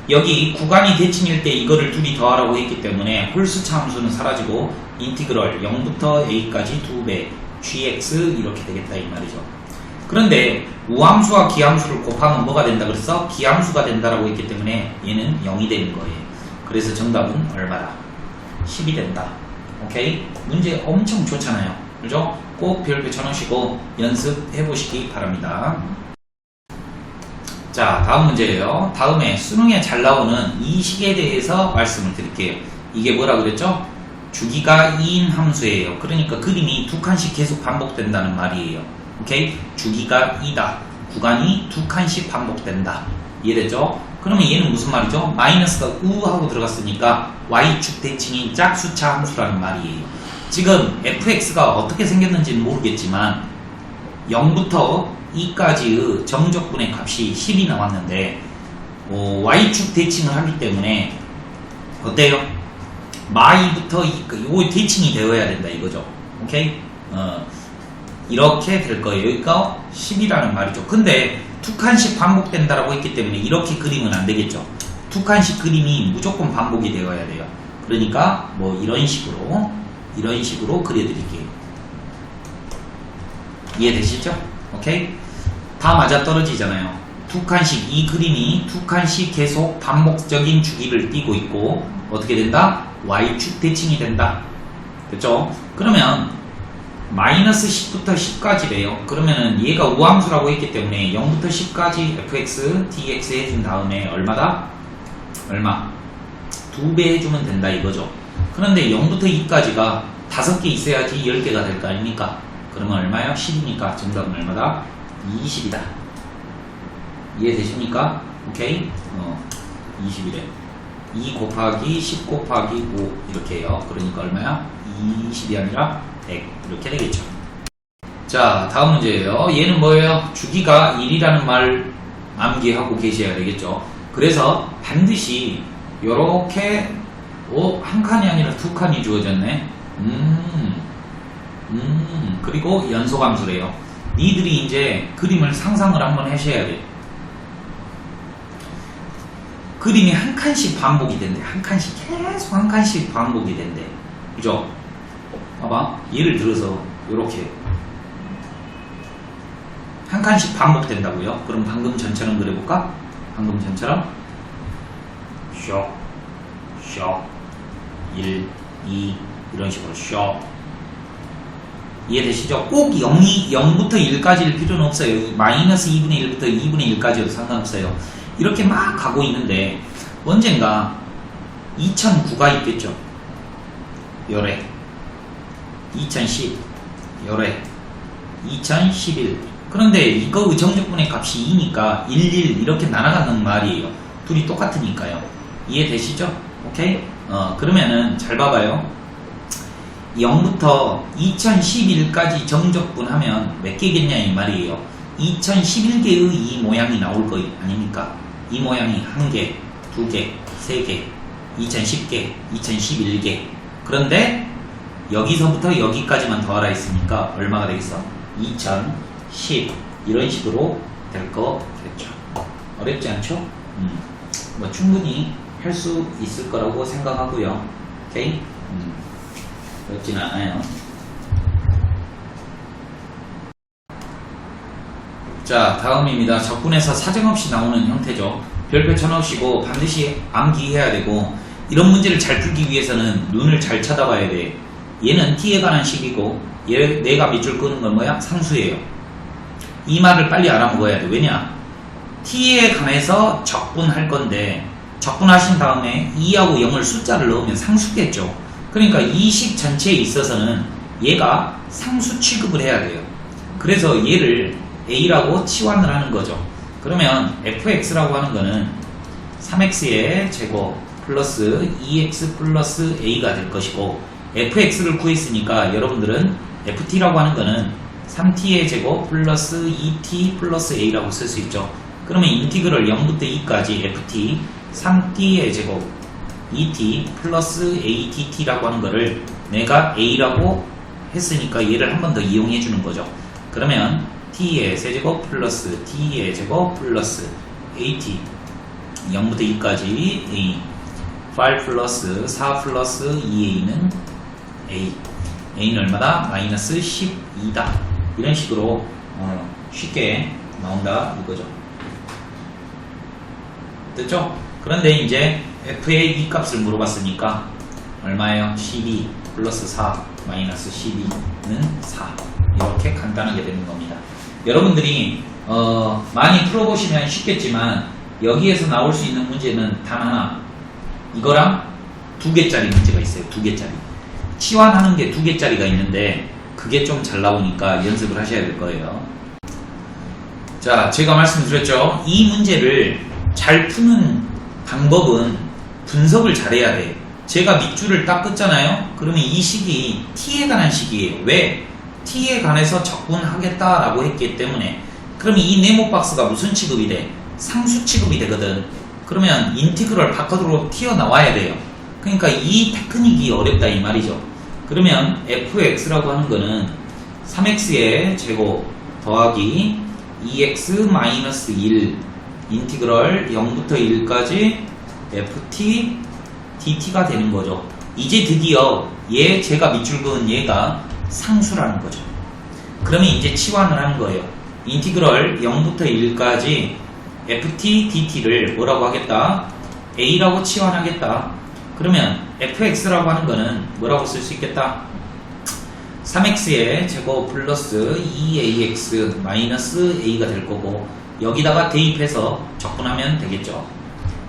여기 구간이 대칭일 때 이거를 둘이 더하라고 했기 때문에 홀수차 함수는 사라지고 인티그럴 0부터 a까지 2배 gx 이렇게 되겠다 이 말이죠. 그런데 우함수와 기함수를 곱하면 뭐가 된다 그랬어? 기함수가 된다라고 했기 때문에 얘는 0이 되는 거예요. 그래서 정답은 얼마다? 10이 된다. 오케이? 문제 엄청 좋잖아요. 그죠? 꼭 별표 쳐놓으시고 연습해 보시기 바랍니다. 자, 다음 문제예요. 다음에 수능에 잘 나오는 이 식에 대해서 말씀을 드릴게요. 이게 뭐라 그랬죠? 주기가 2인 함수예요. 그러니까 그림이 두 칸씩 계속 반복된다는 말이에요. 오케이? 주기가 2다. 구간이 두 칸씩 반복된다. 이해됐죠? 그러면 얘는 무슨 말이죠? 마이너스가 우하고 들어갔으니까 y축 대칭인 짝수차 함수라는 말이에요. 지금 fx가 어떻게 생겼는지는 모르겠지만 0부터 2까지의 정적분의 값이 10이 나왔는데 y축 대칭을 하기 때문에 어때요? 마2부터 2까지 요거 대칭이 되어야 된다 이거죠. 오케이? 이렇게 될 거예요. 여기가 10이라는 말이죠. 근데 두 칸씩 반복된다라고 했기 때문에 이렇게 그리면 안 되겠죠. 두 칸씩 그림이 무조건 반복이 되어야 돼요. 그러니까 뭐 이런 식으로 그려드릴게요. 이해되시죠? 오케이? 다 맞아떨어지잖아요. 두 칸씩, 이 그림이 두 칸씩 계속 반복적인 주기를 띠고 있고 어떻게 된다? y축 대칭이 된다. 됐죠? 그러면 마이너스 10부터 10까지래요. 그러면은 얘가 우함수라고 했기 때문에 0부터 10까지 fx, dx 해준 다음에 얼마다? 얼마? 2배 해주면 된다 이거죠. 그런데 0부터 2까지가 5개 있어야지 10개가 될 거 아닙니까? 그러면 얼마요? 10이니까 정답은 얼마다? 20이다. 이해되십니까? 오케이? 20이래. 2 곱하기 10 곱하기 5 이렇게 해요. 그러니까 얼마야? 20이 아니라 100 이렇게 되겠죠. 자, 다음 문제예요. 얘는 뭐예요? 주기가 1이라는 말 암기하고 계셔야 되겠죠. 그래서 반드시 요렇게 한 칸이 아니라 2칸이 주어졌네. 그리고 연소함수래요. 니들이 이제 그림을 상상을 한번 하셔야 돼. 그림이 한 칸씩 반복이 된대. 한 칸씩 계속 한 칸씩 반복이 된대. 그죠? 봐봐. 예를 들어서 요렇게 한 칸씩 반복된다고요. 그럼 방금 전처럼 그려볼까? 방금 전처럼 쇽, 쇽 1, 2 이런 식으로 쇽. 이해되시죠? 꼭 0부터 1까지일 필요는 없어요. 마이너스 2분의 1부터 2분의 1까지여도 상관없어요. 이렇게 막 가고 있는데 언젠가 2009가 있겠죠. 요래 2010 요래 2011 그런데 이거 정적분의 값이 2니까 11 이렇게 날아가는 말이에요. 둘이 똑같으니까요. 이해되시죠? 오케이? 그러면은 잘 봐봐요. 0부터 2011까지 정적분하면 몇 개겠냐 이 말이에요. 2011개의 이 모양이 나올 거 아닙니까? 이 모양이 1개, 2개, 3개, 2010개, 2011개. 그런데 여기서부터 여기까지만 더하라 했으니까 얼마가 되겠어? 2010 이런 식으로 될 거겠죠. 어렵지 않죠? 뭐 충분히 할 수 있을 거라고 생각하고요. 오케이? 어렵진 않아요. 자, 다음입니다. 적분에서 사정없이 나오는 형태죠. 별표 쳐넣으시고 반드시 암기해야 되고 이런 문제를 잘 풀기 위해서는 눈을 잘 쳐다봐야 돼. 얘는 t에 관한 식이고 내가 밑줄 끄는 건 뭐야? 상수예요. 이 말을 빨리 알아먹어야 돼. 왜냐? t에 관해서 적분할 건데 적분하신 다음에 2하고 0을 숫자를 넣으면 상수겠죠. 그러니까 이 식 전체에 있어서는 얘가 상수 취급을 해야 돼요. 그래서 얘를 a라고 치환을 하는 거죠. 그러면 fx라고 하는 거는 3x의 제곱 플러스 2x 플러스 a가 될 것이고 fx를 구했으니까 여러분들은 ft라고 하는 거는 3t의 제곱 플러스 2t 플러스 a라고 쓸 수 있죠. 그러면 인티그럴 0부터 2까지 ft 3t의 제곱 2t 플러스 att라고 하는 거를 내가 a라고 했으니까 얘를 한 번 더 이용해 주는 거죠. 그러면 t의 세제곱 플러스 t의 제곱 플러스 at 0부터 2까지 a 8 플러스 4 플러스 2a는 a는 얼마다? 마이너스 12다. 이런 식으로 쉽게 나온다 이거죠. 됐죠? 그런데 이제 f의 이 값을 물어봤으니까 얼마예요? 12 플러스 4 마이너스 12는 4 이렇게 간단하게 되는 겁니다. 여러분들이 많이 풀어보시면 쉽겠지만 여기에서 나올 수 있는 문제는 단 하나, 이거랑 2개짜리 문제가 있어요. 2개짜리 치환하는 게 2개짜리가 있는데 그게 좀 잘 나오니까 연습을 하셔야 될 거예요. 자, 제가 말씀드렸죠. 이 문제를 잘 푸는 방법은 분석을 잘해야 돼. 제가 밑줄을 딱 긋잖아요. 그러면 이 식이 t에 관한 식이에요. 왜? t에 관해서 적분하겠다라고 했기 때문에. 그러면 이 네모 박스가 무슨 취급이 돼? 상수 취급이 되거든. 그러면 인티그럴 바깥으로 튀어나와야 돼요. 그러니까 이 테크닉이 어렵다 이 말이죠. 그러면 fx라고 하는 거는 3x의 제곱 더하기 2x 마이너스 1 인티그럴 0부터 1까지 ft dt가 되는 거죠. 이제 드디어 제가 밑줄 그은 얘가 상수라는 거죠. 그러면 이제 치환을 하는 거예요. 인티그럴 0부터 1까지 ft dt를 뭐라고 하겠다? a라고 치환하겠다. 그러면 fx라고 하는 거는 뭐라고 쓸 수 있겠다? 3x의 제곱 플러스 2ax 마이너스 a가 될 거고 여기다가 대입해서 적분하면 되겠죠.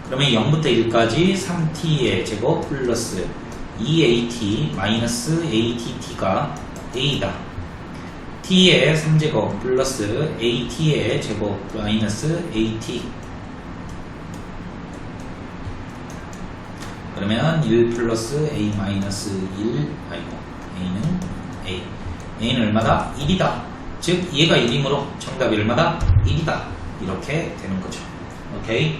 그러면 0부터 1까지 3t의 제곱 플러스 2at 마이너스 att가 a다. t의 3제곱 플러스 at의 제곱 마이너스 at. 그러면 1 플러스 a 마이너스 1 아이고 a는 a. a는 얼마다? 1이다. 즉 얘가 1이므로 정답이 얼마다? 1이다. 이렇게 되는 거죠. 오케이?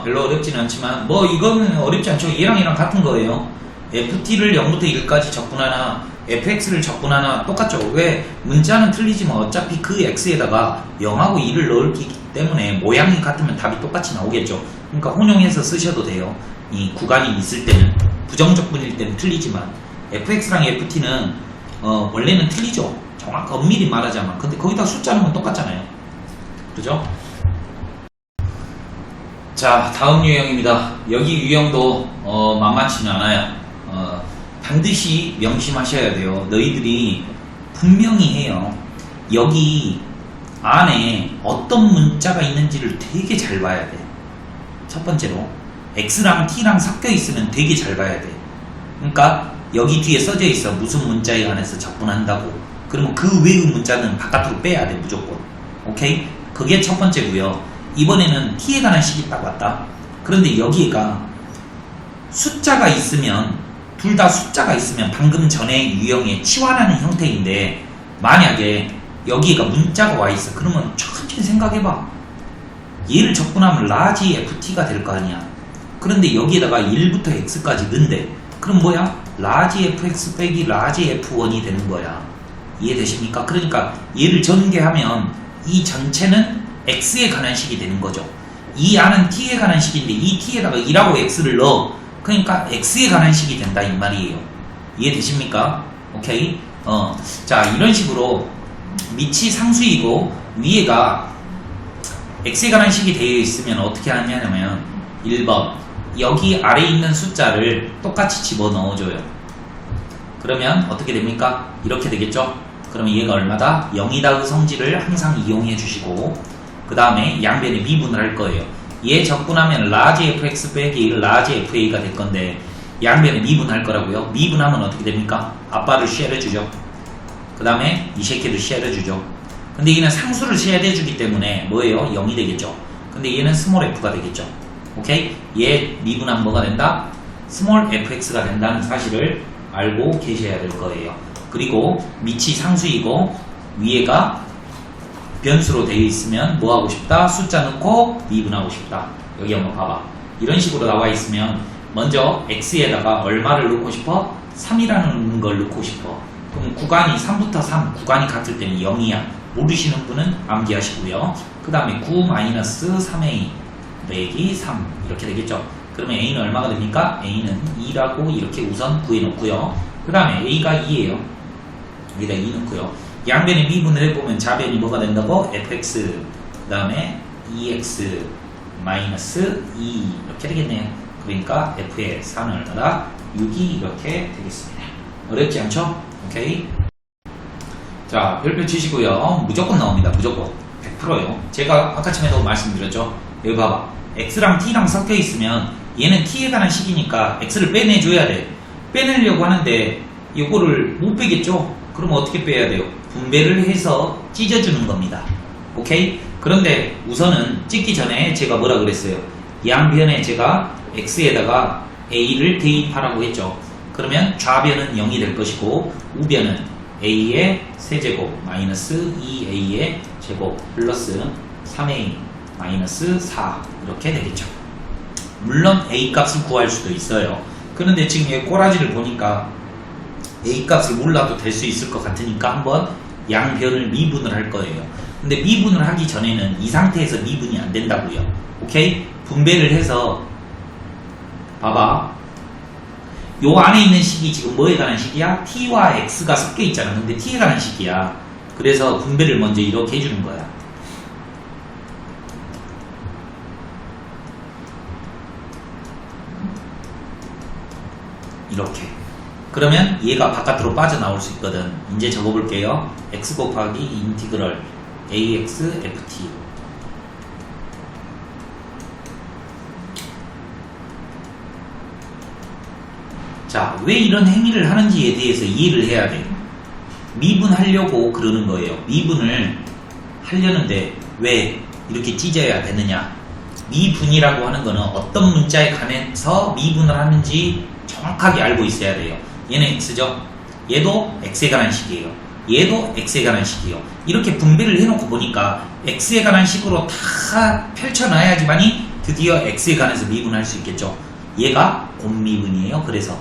별로 어렵지는 않지만 뭐 이거는 어렵지 않죠. 얘랑 같은 거예요. ft를 0부터 1까지 적분하나 fx를 적분하나 똑같죠. 왜? 문자는 틀리지만 어차피 그 x에다가 0하고 2를 넣기 때문에 모양이 같으면 답이 똑같이 나오겠죠. 그러니까 혼용해서 쓰셔도 돼요. 이 구간이 있을 때는 부정적분일 때는 틀리지만 fx랑 ft는 원래는 틀리죠. 정확히 엄밀히 말하자면. 근데 거기다 숫자 넣으면 똑같잖아요. 그죠? 자, 다음 유형입니다. 여기 유형도 만만치는 않아요. 반드시 명심하셔야 돼요. 너희들이 분명히 해요. 여기 안에 어떤 문자가 있는지를 되게 잘 봐야 돼. 첫 번째로 x랑 t랑 섞여 있으면 되게 잘 봐야 돼. 그러니까 여기 뒤에 써져 있어. 무슨 문자에 관해서 적분한다고. 그러면 그 외의 문자는 바깥으로 빼야 돼. 무조건. 오케이? 그게 첫 번째고요. 이번에는 t에 관한 식이 딱 왔다. 그런데 여기가 숫자가 있으면 둘 다 숫자가 있으면 방금 전에 유형에 치환하는 형태인데 만약에 여기가 문자가 와 있어. 그러면 천천히 생각해봐. 얘를 적분하면 라지 ft가 될 거 아니야. 그런데 여기에다가 1부터 x까지 넣는데 그럼 뭐야? 라지 fx 빼기 라지 f1이 되는 거야. 이해되십니까? 그러니까 얘를 전개하면 이 전체는 x에 관한 식이 되는 거죠. 이 안은 t에 관한 식인데 이 t에다가 2라고 x를 넣어. 그러니까 x에 관한 식이 된다 이 말이에요. 이해되십니까? 오케이? 자, 이런 식으로 밑이 상수이고 위에가 x에 관한 식이 되어 있으면 어떻게 하냐면 1번 여기 아래에 있는 숫자를 똑같이 집어넣어줘요. 그러면 어떻게 됩니까? 이렇게 되겠죠? 그러면 얘가 얼마다? 0이다. 그 성질을 항상 이용해 주시고 그 다음에 양변에 미분을 할 거예요. 얘 적분하면 라지 fx 빼기 라지 fa가 될 건데 양변에 미분할 거라고요. 미분하면 어떻게 됩니까? 아빠를 쉐어해주죠. 그 다음에 이 새끼를 쉐어해주죠. 근데 얘는 상수를 쉐어해주기 때문에 뭐예요? 0이 되겠죠. 근데 얘는 스몰 f가 되겠죠. 오케이? 얘 미분하면 뭐가 된다? 스몰 fx가 된다는 사실을 알고 계셔야 될 거예요. 그리고 밑이 상수이고 위에가 변수로 되어 있으면 뭐 하고 싶다? 숫자 넣고 미분하고 싶다. 여기 한번 봐봐. 이런 식으로 나와 있으면 먼저 x에다가 얼마를 넣고 싶어? 3이라는 걸 넣고 싶어. 그럼 구간이 3부터 3, 구간이 같을 때는 0이야. 모르시는 분은 암기하시고요. 그 다음에 9-3a 빼기 3 이렇게 되겠죠. 그러면 a는 얼마가 됩니까? a는 2라고 이렇게 우선 구해놓고요. 그 다음에 a가 2예요. 여기다 2 넣고요. 양변에 미분을 해보면 좌변이 뭐가 된다고? fx 그 다음에 2x 마이너스 2 이렇게 되겠네요. 그러니까 f의 4는 얼마다? 6이 이렇게 되겠습니다. 어렵지 않죠? 오케이. 자, 별표 치시고요. 무조건 나옵니다. 무조건 100%요. 제가 아까 전에도 말씀드렸죠. 여기 봐봐. x랑 t랑 섞여 있으면 얘는 t에 관한 식이니까 x를 빼내줘야 돼. 빼내려고 하는데 이거를 못 빼겠죠? 그럼 어떻게 빼야 돼요? 분배를 해서 찢어주는 겁니다. 오케이? 그런데 우선은 찢기 전에 제가 뭐라 그랬어요? 양변에 제가 x에다가 a를 대입하라고 했죠. 그러면 좌변은 0이 될 것이고 우변은 a의 세제곱 마이너스 2a의 제곱 플러스 3a 마이너스 4 이렇게 되겠죠. 물론 a 값을 구할 수도 있어요. 그런데 지금 얘 꼬라지를 보니까 a 값을 몰라도 될 수 있을 것 같으니까 한번 양변을 미분을 할 거예요. 근데 미분을 하기 전에는 이 상태에서 미분이 안 된다고요. 오케이? 분배를 해서 봐봐. 요 안에 있는 식이 지금 뭐에 관한 식이야? t와 x가 섞여 있잖아. 근데 t에 관한 식이야. 그래서 분배를 먼저 이렇게 해주는 거야. 이렇게. 그러면 얘가 바깥으로 빠져나올 수 있거든. 이제 적어볼게요. x 곱하기 인티그럴 ax ft. 자, 왜 이런 행위를 하는지에 대해서 이해를 해야 돼요. 미분하려고 그러는 거예요. 미분을 하려는데 왜 이렇게 찢어야 되느냐. 미분이라고 하는 거는 어떤 문자에 관해서 미분을 하는지 정확하게 알고 있어야 돼요. 얘는 x죠. 얘도 x에 관한 식이에요. 얘도 x에 관한 식이에요. 이렇게 분배를 해놓고 보니까 x에 관한 식으로 다 펼쳐놔야지만이 드디어 x에 관해서 미분할 수 있겠죠. 얘가 곱미분이에요. 그래서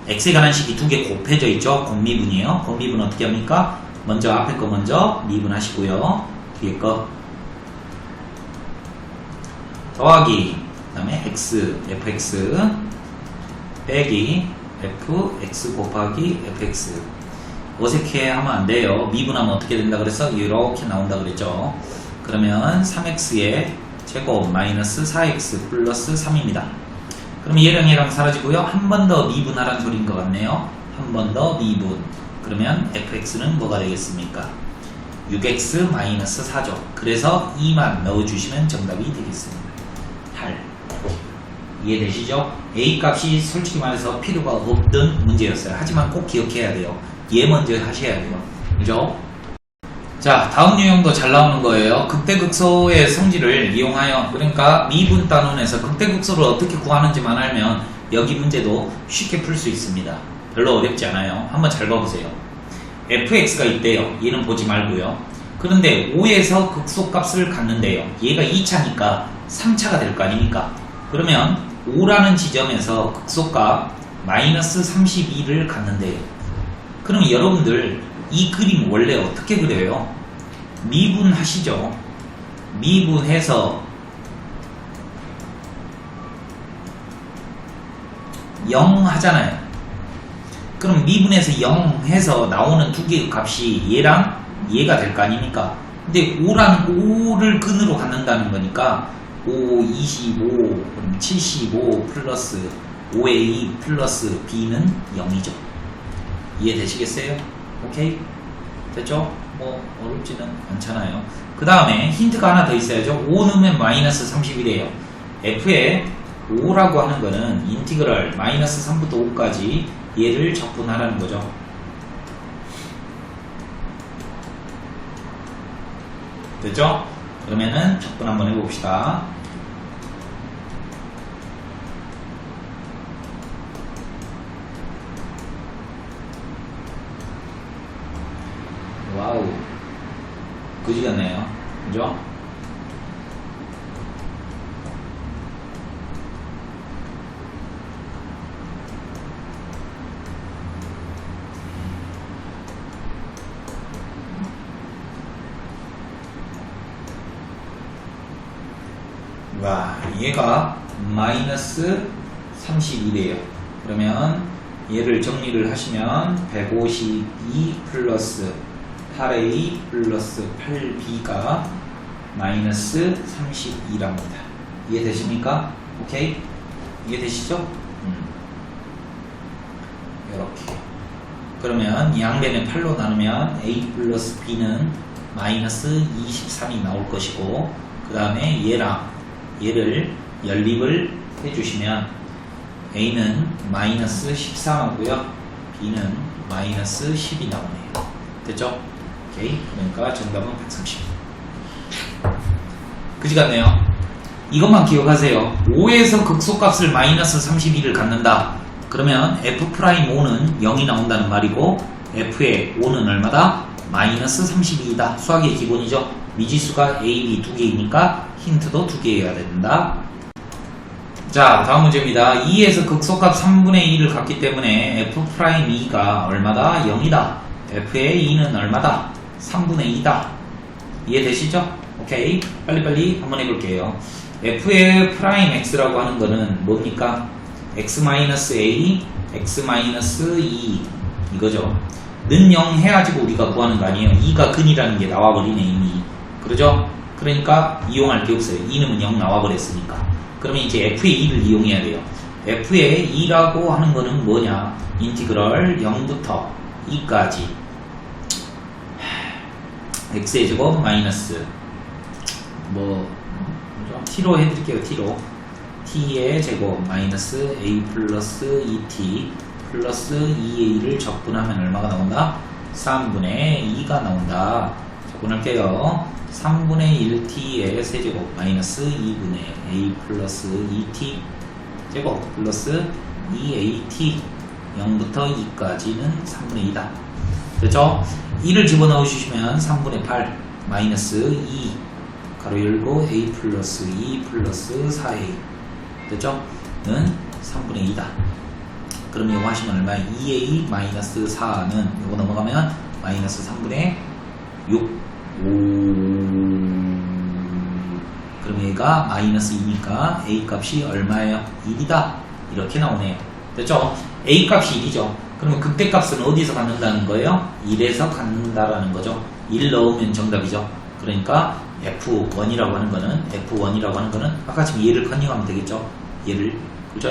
x에 관한 식이 두 개 곱해져 있죠. 곱미분이에요. 곱미분 어떻게 합니까? 먼저 앞에 거 먼저 미분하시고요. 뒤에 거 더하기, 그 다음에 x, fx 빼기 fx 곱하기 fx. 어색해 하면 안 돼요. 미분하면 어떻게 된다 그래서 이렇게 나온다 그랬죠. 그러면 3x의 제곱 마이너스 4x 플러스 3입니다. 그럼 얘랑 사라지고요. 한 번 더 미분하라는 소리인 것 같네요. 한 번 더 미분. 그러면 fx는 뭐가 되겠습니까? 6x 마이너스 4죠. 그래서 2만 넣어주시면 정답이 되겠습니다. 8. 이해되시죠? A 값이 솔직히 말해서 필요가 없던 문제였어요. 하지만 꼭 기억해야 돼요. 얘 먼저 하셔야 돼요. 그죠? 자, 다음 유형도 잘 나오는 거예요. 극대극소의 성질을 이용하여, 그러니까 미분 단원에서 극대극소를 어떻게 구하는지만 알면 여기 문제도 쉽게 풀 수 있습니다. 별로 어렵지 않아요. 한번 잘 봐보세요. fx가 있대요. 얘는 보지 말고요. 그런데 5에서 극소값을 갖는데요. 얘가 2차니까 3차가 될 거 아닙니까? 그러면 5라는 지점에서 극소값 마이너스 32를 갖는데요. 그럼 여러분들 이 그림 원래 어떻게 그려요? 미분하시죠. 미분해서 0 하잖아요. 그럼 미분해서 0 해서 나오는 두 개의 값이 얘랑 얘가 될 거 아닙니까? 근데 5를 근으로 갖는다는 거니까 5, 25, 그럼 75 플러스 5a 플러스 b는 0이죠. 이해되시겠어요? 오케이? 됐죠? 뭐 어렵지는 않잖아요. 그 다음에 힌트가 하나 더 있어야죠. 5 넣으면 마이너스 31이에요. f에 5라고 하는 거는 인티그럴 마이너스 3부터 5까지 얘를 적분하라는 거죠. 됐죠? 그러면은 적분 한번 해봅시다. 와우, 그지 같네요. 그죠? 와, 얘가 마이너스 31이에요. 그러면 얘를 정리를 하시면 152 플러스 8a 플러스 8b가 마이너스 32랍니다. 이해되십니까? 오케이? 이해되시죠? 이렇게. 그러면 양변에 8로 나누면 a 플러스 b는 마이너스 23이 나올 것이고, 그 다음에 얘랑 얘를 연립을 해주시면 a는 마이너스 13하고요, b는 마이너스 10이 나오네요. 됐죠? 오케이. 그러니까 정답은 130. 그지 같네요. 이것만 기억하세요. 5에서 극소값을 마이너스 32를 갖는다. 그러면 f'5는 0이 나온다는 말이고, f의 5는 얼마다? 마이너스 32이다. 수학의 기본이죠. 미지수가 a, b 두 개이니까 힌트도 두 개여야 된다. 자, 다음 문제입니다. 2에서 극소값 3분의 2를 갖기 때문에 f'2가 얼마다? 0이다. f의 2는 얼마다? 3분의 2다. 이해되시죠? 오케이. 빨리빨리 한번 해볼게요. f의 프라임 x라고 하는 거는 뭡니까? x-a, x-2 이거죠. 는 0 해가지고 우리가 구하는 거 아니에요. 2가 근이라는 게 나와버리네 이미. 그러죠? 그러니까 이용할 게 없어요. 2는 0 나와버렸으니까. 그러면 이제 f의 2를 이용해야 돼요. f의 2라고 하는 거는 뭐냐? 인티그럴 0부터 2까지 x의 제곱 마이너스 t로 해드릴게요. t로 t의 제곱 마이너스 a 플러스 2t 플러스 2a를 적분하면 얼마가 나온다? 3분의 2가 나온다. 적분할게요. 3분의 1t의 세제곱 마이너스 2분의 a 플러스 2t 제곱 플러스 2at 0부터 2까지는 3분의 2다. 됐죠? 2를 집어넣어 주시면 3분의 8 마이너스 2 가로 열고 a 플러스 2 플러스 4a 됐죠? 는 3분의 2다. 그럼 이거 하시면 얼마야? 2a 마이너스 4는 이거 넘어가면 마이너스 3분의 6 그럼 얘가 마이너스 2니까 a 값이 얼마예요? 1이다. 이렇게 나오네요. 됐죠? a 값이 1이죠. 그러면 극대값은 어디서 갖는다는 거예요? 1에서 갖는다라는 거죠. 1 넣으면 정답이죠. 그러니까 F1이라고 하는 거는 아까 지금 얘를 컨닝하면 되겠죠. 얘를 그죠?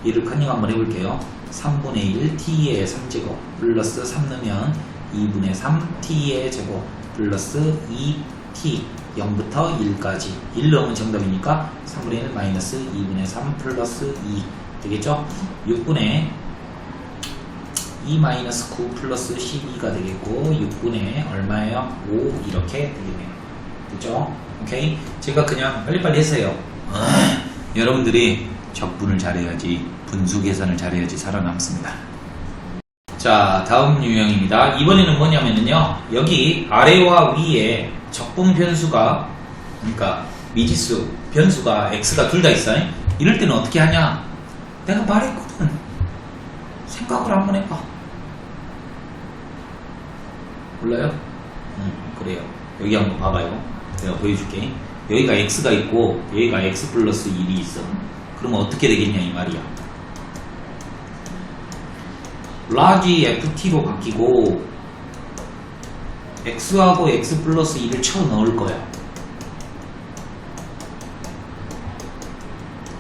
얘를 컨닝 한번 해볼게요. 3분의 1 t의 3제곱 플러스 3 넣으면 2분의 3 t의 제곱 플러스 2t 0부터 1까지 1 넣으면 정답이니까 3분의 1 마이너스 2분의 3 플러스 2 되겠죠? 6분의 2 마이너스 9 플러스 12가 되겠고 6분의 얼마예요? 5 이렇게 되겠네요. 그죠? 오케이? 제가 그냥 빨리빨리 했어요. 여러분들이 적분을 잘해야지 분수 계산을 잘해야지 살아남습니다. 자, 다음 유형입니다. 이번에는 뭐냐면요, 여기 아래와 위에 적분 변수가, 그러니까 미지수 변수가 x가 둘 다 있어요. 이럴 때는 어떻게 하냐? 내가 말했거든. 생각을 한번 해봐. 몰라요? 그래요. 여기 한번 봐봐요. 내가 보여줄게. 여기가 x가 있고 여기가 x 플러스 1이 있어. 그러면 어떻게 되겠냐 이 말이야. 라지 ft로 바뀌고 x하고 x 플러스 2를 쳐 넣을 거야.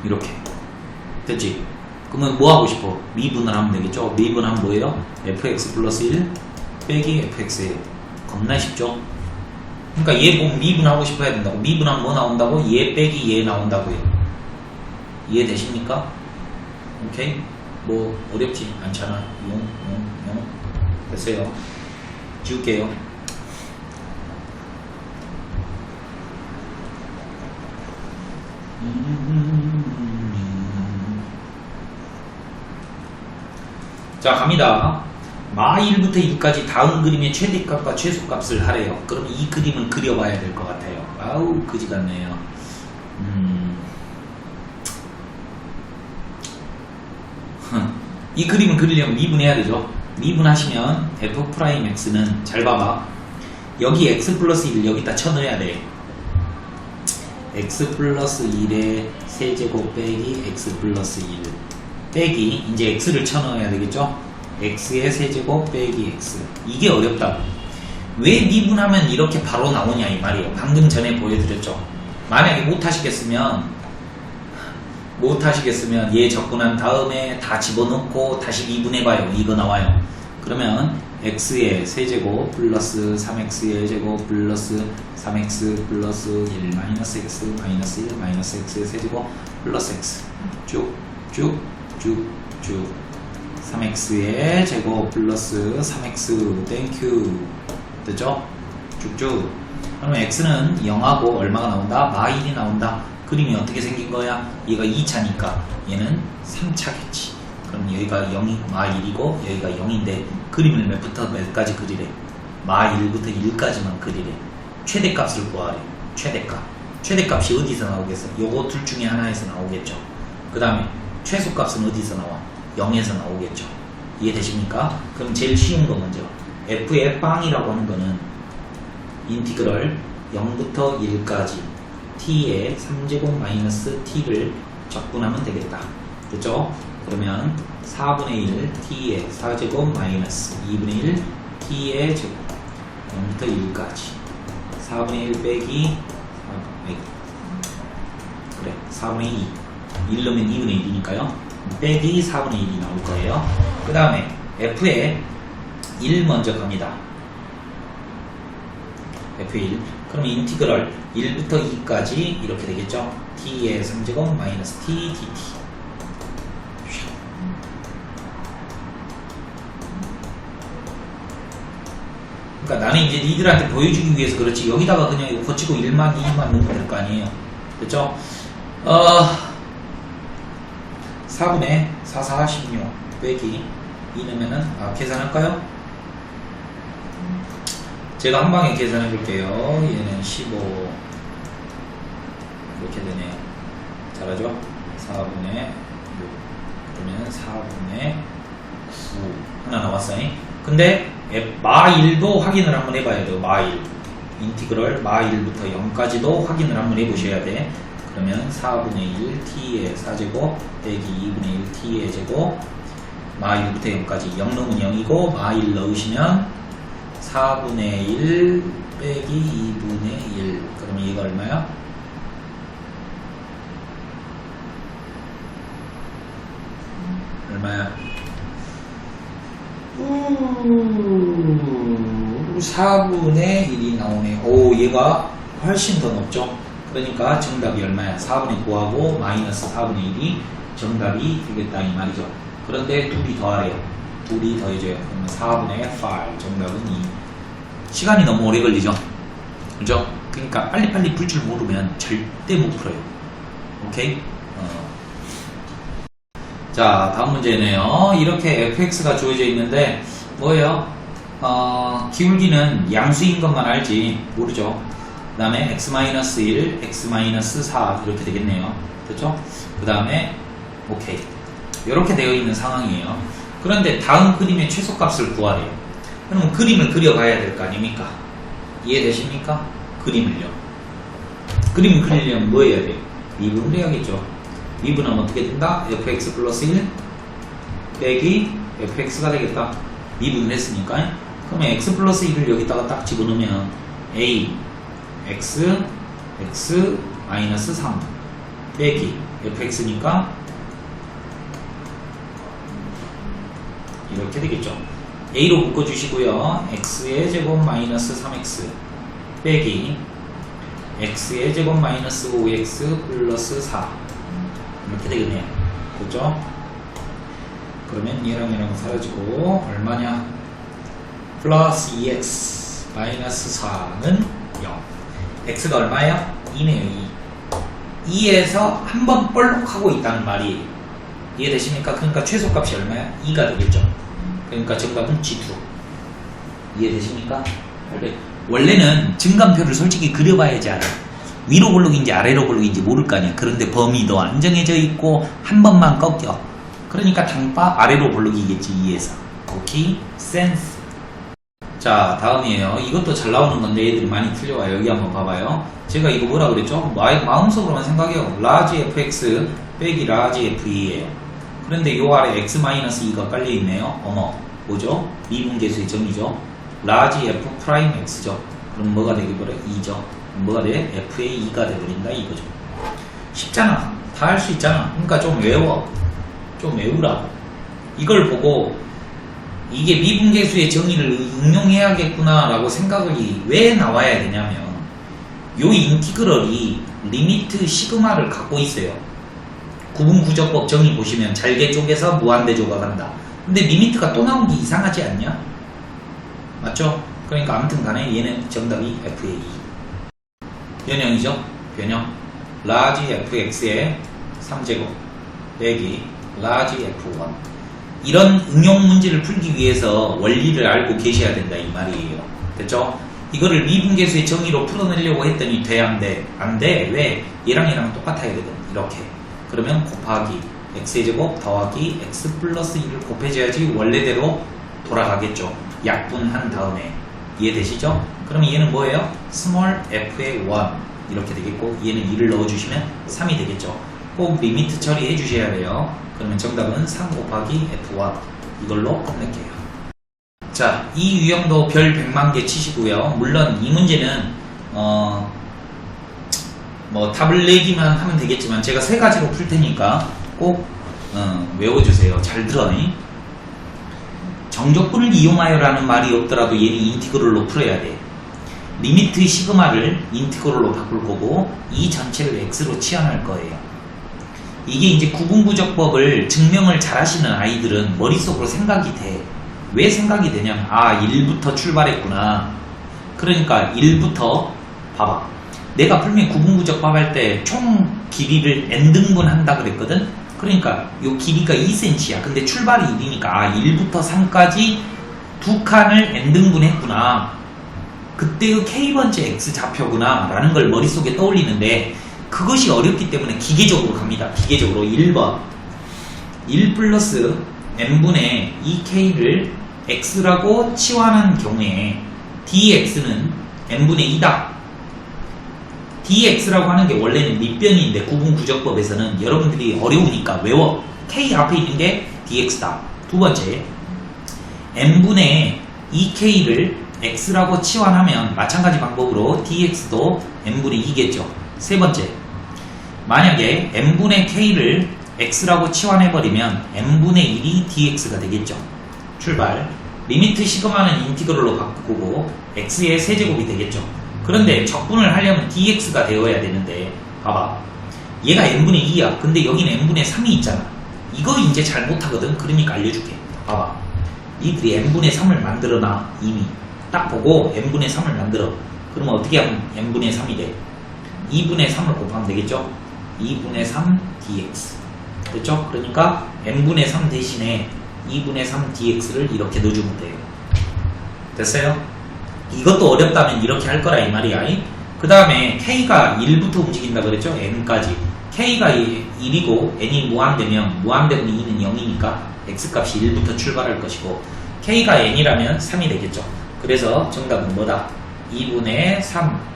이렇게 됐지? 그러면 뭐 하고 싶어? 미분을 하면 되겠죠? 미분하면 뭐예요? fx 플러스 1 빼기 fx예요. 겁나 쉽죠? 그러니까 얘 보면 미분하고 싶어 해야 된다고. 미분하면 뭐 나온다고? 얘 빼기 얘 나온다고요. 이해되십니까? 오케이? 뭐 어렵지 않잖아. 용 됐어요. 지울게요. 자, 갑니다. 마 1부터 1까지 다음 그림의 최대값과 최소값을 하래요. 그럼 이 그림을 그려봐야 될 것 같아요. 아우 그지 같네요. 이 그림을 그리려면 미분해야 되죠. 미분하시면 f'x는 잘 봐봐. 여기 x 플러스 1 여기다 쳐넣어야 돼. x 플러스 1의 세제곱 빼기 x 플러스 1 빼기 이제 x를 쳐넣어야 되겠죠. x의 세제곱 빼기 x. 이게 어렵다고. 왜 미분하면 이렇게 바로 나오냐 이 말이에요. 방금 전에 보여드렸죠. 만약에 못하시겠으면 얘 적분한 다음에 다 집어넣고 다시 미분해봐요. 이거 나와요. 그러면 x의 세제곱 플러스 3x의 제곱 플러스 3x 플러스 1 마이너스 x 마이너스 1 마이너스 x의 세제곱 플러스 x 쭉쭉쭉쭉 3x의 제곱 플러스 3x 땡큐 됐죠? 쭉쭉. 그러면 x는 0하고 얼마가 나온다? 마 1이 나온다. 그림이 어떻게 생긴 거야? 얘가 2차니까 얘는 3차겠지. 그럼 여기가 0이 마 1이고 여기가 0인데 그림을 몇부터 몇까지 그리래? 마 1부터 1까지만 그리래. 최대값을 구하래. 최대값이 어디서 나오겠어? 요거 둘 중에 하나에서 나오겠죠. 그 다음에 최소값은 어디서 나와? 0에서 나오겠죠. 이해되십니까? 그럼 제일 쉬운 거 먼저. f의 빵이라고 하는 거는 인티그럴 0부터 1까지 t의 3제곱 마이너스 t를 적분하면 되겠다. 됐죠? 그러면 4분의 1 t의 4제곱 마이너스 2분의 1 t의 제곱 0부터 1까지 4분의 1 빼기 그래 4분의 2 1 넣으면 2분의 1이니까요. 빼기 4분의 1이 나올 거예요. 그 다음에 f에 1 먼저 갑니다. f1. 그럼 인티그럴 1부터 2까지 이렇게 되겠죠. t의 3제곱 마이너스 t dt. 그러니까 나는 이제 니들한테 보여주기 위해서 그렇지, 여기다가 그냥 이거 거치고 1만 2만 넣으면 될 거 아니에요. 그렇죠? 4분의 4, 4, 16 빼기 2 넣으면은, 계산할까요? 제가 한 방에 계산해 볼게요. 얘는 15 이렇게 되네요. 잘하죠? 4분의 6 그러면 4분의 9 하나 나왔어요. 근데 마1도 확인을 한번 해봐야 돼요. 마1 인티그럴 마1부터 0까지도 확인을 한번 해보셔야 돼. 그러면 4분의 1 t의 4제곱 빼기 2분의 1 t의 제곱 마1부터 0까지 0 넣으면 0이고 마1 넣으시면 4분의 1 빼기 2분의 1 그러면 이거 얼마야? 얼마야? 4분의 1이 나오네. 오, 얘가 훨씬 더 높죠? 그러니까 정답이 얼마야? 4분의 9하고 마이너스 4분의 1이 정답이 되겠다 이 말이죠. 그런데 둘이 더하래요. 둘이 더해줘요. 그러면 4분의 8 정답은 2. 시간이 너무 오래 걸리죠? 그죠? 그러니까 빨리빨리 풀 줄 모르면 절대 못 풀어요. 오케이? 자, 다음 문제네요. 이렇게 fx가 주어져 있는데 뭐예요? 기울기는 양수인 것만 알지 모르죠. 그 다음에 x-1, x-4 이렇게 되겠네요. 그렇죠? 그 다음에 오케이. 이렇게 되어 있는 상황이에요. 그런데 다음 그림의 최소값을 구하래요. 그러면 그림을 그려가야 될 거 아닙니까? 이해되십니까? 그림을요. 그림을 그리려면 뭐 해야 돼요? 미분을 해야겠죠. 미분은 어떻게 된다? fx 플러스 1 빼기 fx가 되겠다. 미분을 했으니까. 그러면 x 플러스 1을 여기다가 딱 집어넣으면 a x x 마이너스 3 빼기 fx니까 이렇게 되겠죠. a로 묶어주시고요. x의 제곱 마이너스 3x 빼기 x의 제곱 마이너스 5x 플러스 4 이렇게 되겠네요. 그죠? 그러면 얘랑 사라지고 얼마냐? 플러스 2x 마이너스 4는 0. x가 얼마예요? 2네요. 2. 2에서 한 번 볼록하고 있다는 말이에요. 이해되십니까? 그러니까 최소값이 얼마야? 2가 되겠죠. 그러니까 정답은 G2. 이해되십니까? 원래는 증감표를 솔직히 그려봐야지 알아요. 위로 볼록인지 아래로 볼록인지 모를 거 아니야. 그런데 범위도 안 정해져 있고 한 번만 꺾여. 그러니까 당파 아래로 볼록이겠지. 2에서. 오케이? 센스. 자, 다음이에요. 이것도 잘 나오는 건데 얘들이 많이 틀려와요. 여기 한번 봐봐요. 제가 이거 뭐라 그랬죠? 마음속으로만 생각해요. 라지 fx 빼기 라지 f2예요. 그런데 요 아래 x-2가 깔려있네요. 어머, 뭐죠? 미분계수의 점이죠. 라지 f 프라임 x죠. 그럼 뭐가 되기버려? 2죠. 뭐가 돼? f의 2가 돼버린다 이거죠. 쉽잖아. 다 할 수 있잖아. 그러니까 좀 외워. 좀 외우라고. 이걸 보고 이게 미분계수의 정의를 응용해야겠구나 라고 생각이 왜 나와야 되냐면 요 인티그럴이 리미트 시그마를 갖고 있어요. 구분구조법 정의 보시면 잘개 쪽에서 무한대조가 간다. 근데 리미트가 또 나온 게 이상하지 않냐? 맞죠? 그러니까 아무튼 간에 얘는 정답이 f의 2. 변형이죠? 변형. 라지 fx의 3제곱 빼기 라지 f1. 이런 응용 문제를 풀기 위해서 원리를 알고 계셔야 된다 이 말이에요. 됐죠? 이거를 미분계수의 정의로 풀어내려고 했더니 돼? 안 돼? 안 돼. 왜? 얘랑 똑같아야 되거든. 이렇게. 그러면 곱하기 x의 제곱 더하기 x 플러스 1을 곱해줘야지 원래대로 돌아가겠죠. 약분한 다음에. 이해되시죠? 그러면 얘는 뭐예요? 스몰 f의 1 이렇게 되겠고 얘는 2를 넣어주시면 3이 되겠죠. 꼭 리미트 처리해 주셔야 돼요. 그러면 정답은 3 곱하기 f1 이걸로 끝낼게요. 자, 이 유형도 별 100만 개 치시고요. 물론 이 문제는 뭐 답을 내기만 하면 되겠지만 제가 세 가지로 풀 테니까 꼭 외워주세요. 잘 들어. 정적분을 이용하여라는 말이 없더라도 얘는 인티그럴로 풀어야 돼. 리미트 시그마를 인티그럴로 바꿀 거고 이 전체를 x로 치환할 거예요. 이게 이제 구분구적법을 증명을 잘 하시는 아이들은 머릿속으로 생각이 돼. 왜 생각이 되냐면 1부터 출발했구나. 그러니까 1부터 봐봐. 내가 풀면 구분구적법 할 때 총 길이를 n등분 한다 그랬거든. 그러니까 요 길이가 2cm야. 근데 출발이 1이니까 1부터 3까지 두 칸을 n등분 했구나. 그때의 k번째 x좌표구나 라는 걸 머릿속에 떠올리는데 그것이 어렵기 때문에 기계적으로 갑니다. 기계적으로 1번 1 플러스 n분의 2k를 x라고 치환한 경우에 dx는 n분의 2다. dx라고 하는 게 원래는 밑변인데 구분구적법에서는 여러분들이 어려우니까 외워. k 앞에 있는 게 dx다. 두 번째 n분의 2k를 x라고 치환하면 마찬가지 방법으로 dx도 n분의 2겠죠. 세 번째, 만약에 n분의 k를 x라고 치환해버리면 n분의 1이 dx가 되겠죠. 출발. 리미트 시그마는 인티그럴로 바꾸고 x의 세제곱이 되겠죠. 그런데 적분을 하려면 dx가 되어야 되는데 봐봐. 얘가 n분의 2야. 근데 여기는 n분의 3이 있잖아. 이거 이제 잘 못하거든. 그러니까 알려줄게. 봐봐. 니들이 n분의 3을 만들어놔. 이미. 딱 보고 n분의 3을 만들어. 그러면 어떻게 하면 n분의 3이 돼? 2분의 3을 곱하면 되겠죠? 2분의 3 dx. 됐죠? 그러니까 n분의 3 대신에 2분의 3 dx를 이렇게 넣어주면 돼요. 됐어요? 이것도 어렵다면 이렇게 할 거라 이 말이야. 그 다음에 k가 1부터 움직인다 그랬죠? n까지. k가 1이고 n이 무한되면 무한대분의 2는 0이니까 x값이 1부터 출발할 것이고 k가 n이라면 3이 되겠죠. 그래서 정답은 뭐다? 2분의 3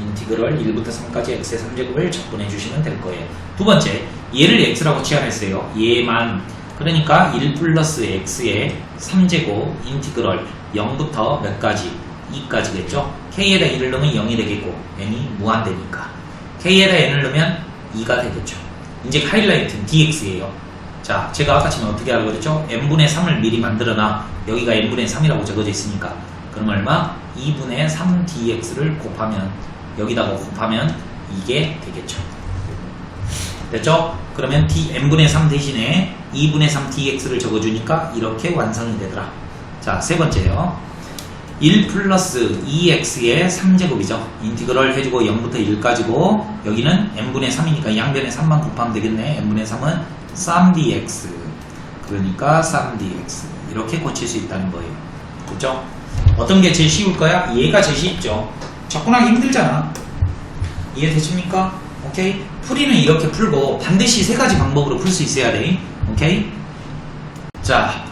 인티그럴 1부터 3까지 x의 3제곱을 적분해 주시면 될 거예요. 두 번째, 얘를 x라고 치환했어요. 얘만. 그러니까 1 플러스 x의 3제곱 인티그럴 0부터 몇 가지? 2까지겠죠? k에다 1을 넣으면 0이 되겠고 n이 무한대니까 k에다 n을 넣으면 2가 되겠죠. 이제 하이라이트는 dx예요. 자, 제가 아까 전에 어떻게 하라고 그랬죠? n분의 3을 미리 만들어놔. 여기가 n분의 3이라고 적어져 있으니까 그럼 얼마? 2분의 3 dx를 곱하면 여기다가 곱하면 이게 되겠죠. 됐죠? 그러면 n분의 3 대신에 2분의 3 dx를 적어주니까 이렇게 완성이 되더라. 자, 세 번째요. 1 플러스 2x의 3제곱이죠. 인티그럴 해주고 0부터 1까지고 여기는 n분의 3이니까 양변에 3만 곱하면 되겠네. n분의 3은 3dx. 그러니까 3dx. 이렇게 고칠 수 있다는 거예요. 그렇죠? 어떤 게 제일 쉬울 거야? 얘가 제일 쉽죠. 접근하기 힘들잖아. 이해되십니까? 오케이? 풀이는 이렇게 풀고 반드시 세 가지 방법으로 풀 수 있어야 돼. 오케이? 자,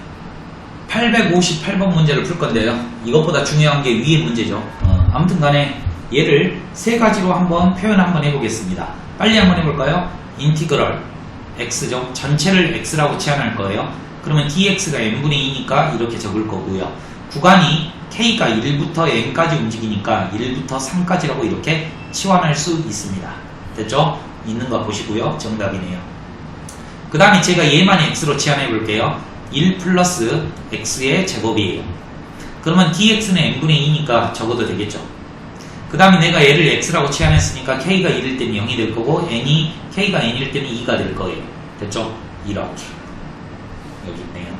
858번 문제를 풀 건데요. 이것보다 중요한 게 위의 문제죠. 아무튼 간에 얘를 세 가지로 한번 표현 한번 해보겠습니다. 빨리 한번 해볼까요? 인티그럴 x죠. 전체를 x라고 치환할 거예요. 그러면 dx가 n분의 2니까 이렇게 적을 거고요. 구간이 k가 1부터 n까지 움직이니까 1부터 3까지라고 이렇게 치환할 수 있습니다. 됐죠? 있는 거 보시고요. 정답이네요. 그 다음에 제가 얘만 x로 치환해 볼게요. 1 플러스 x의 제곱이에요. 그러면 dx는 n분의 2니까 적어도 되겠죠. 그 다음에 내가 얘를 x라고 치환했으니까 k가 1일 때는 0이 될 거고 k가 n일 때는 2가 될 거예요. 됐죠? 이렇게 여기 있네요.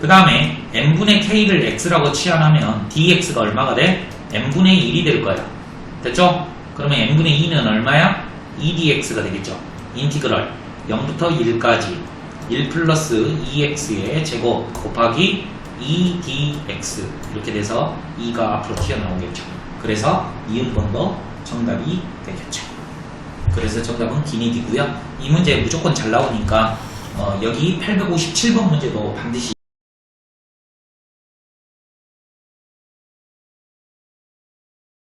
그 다음에 n분의 k를 x라고 치환하면 dx가 얼마가 돼? n분의 1이 될 거야. 됐죠? 그러면 n분의 2는 얼마야? 2dx가 되겠죠. 인티그럴 0부터 1까지 1 플러스 2x의 제곱 곱하기 2dx 이렇게 돼서 2가 앞으로 튀어나오겠죠. 그래서 이음번도 정답이 되겠죠. 그래서 정답은 기니디고요. 이 문제 무조건 잘 나오니까 여기 857번 문제도 반드시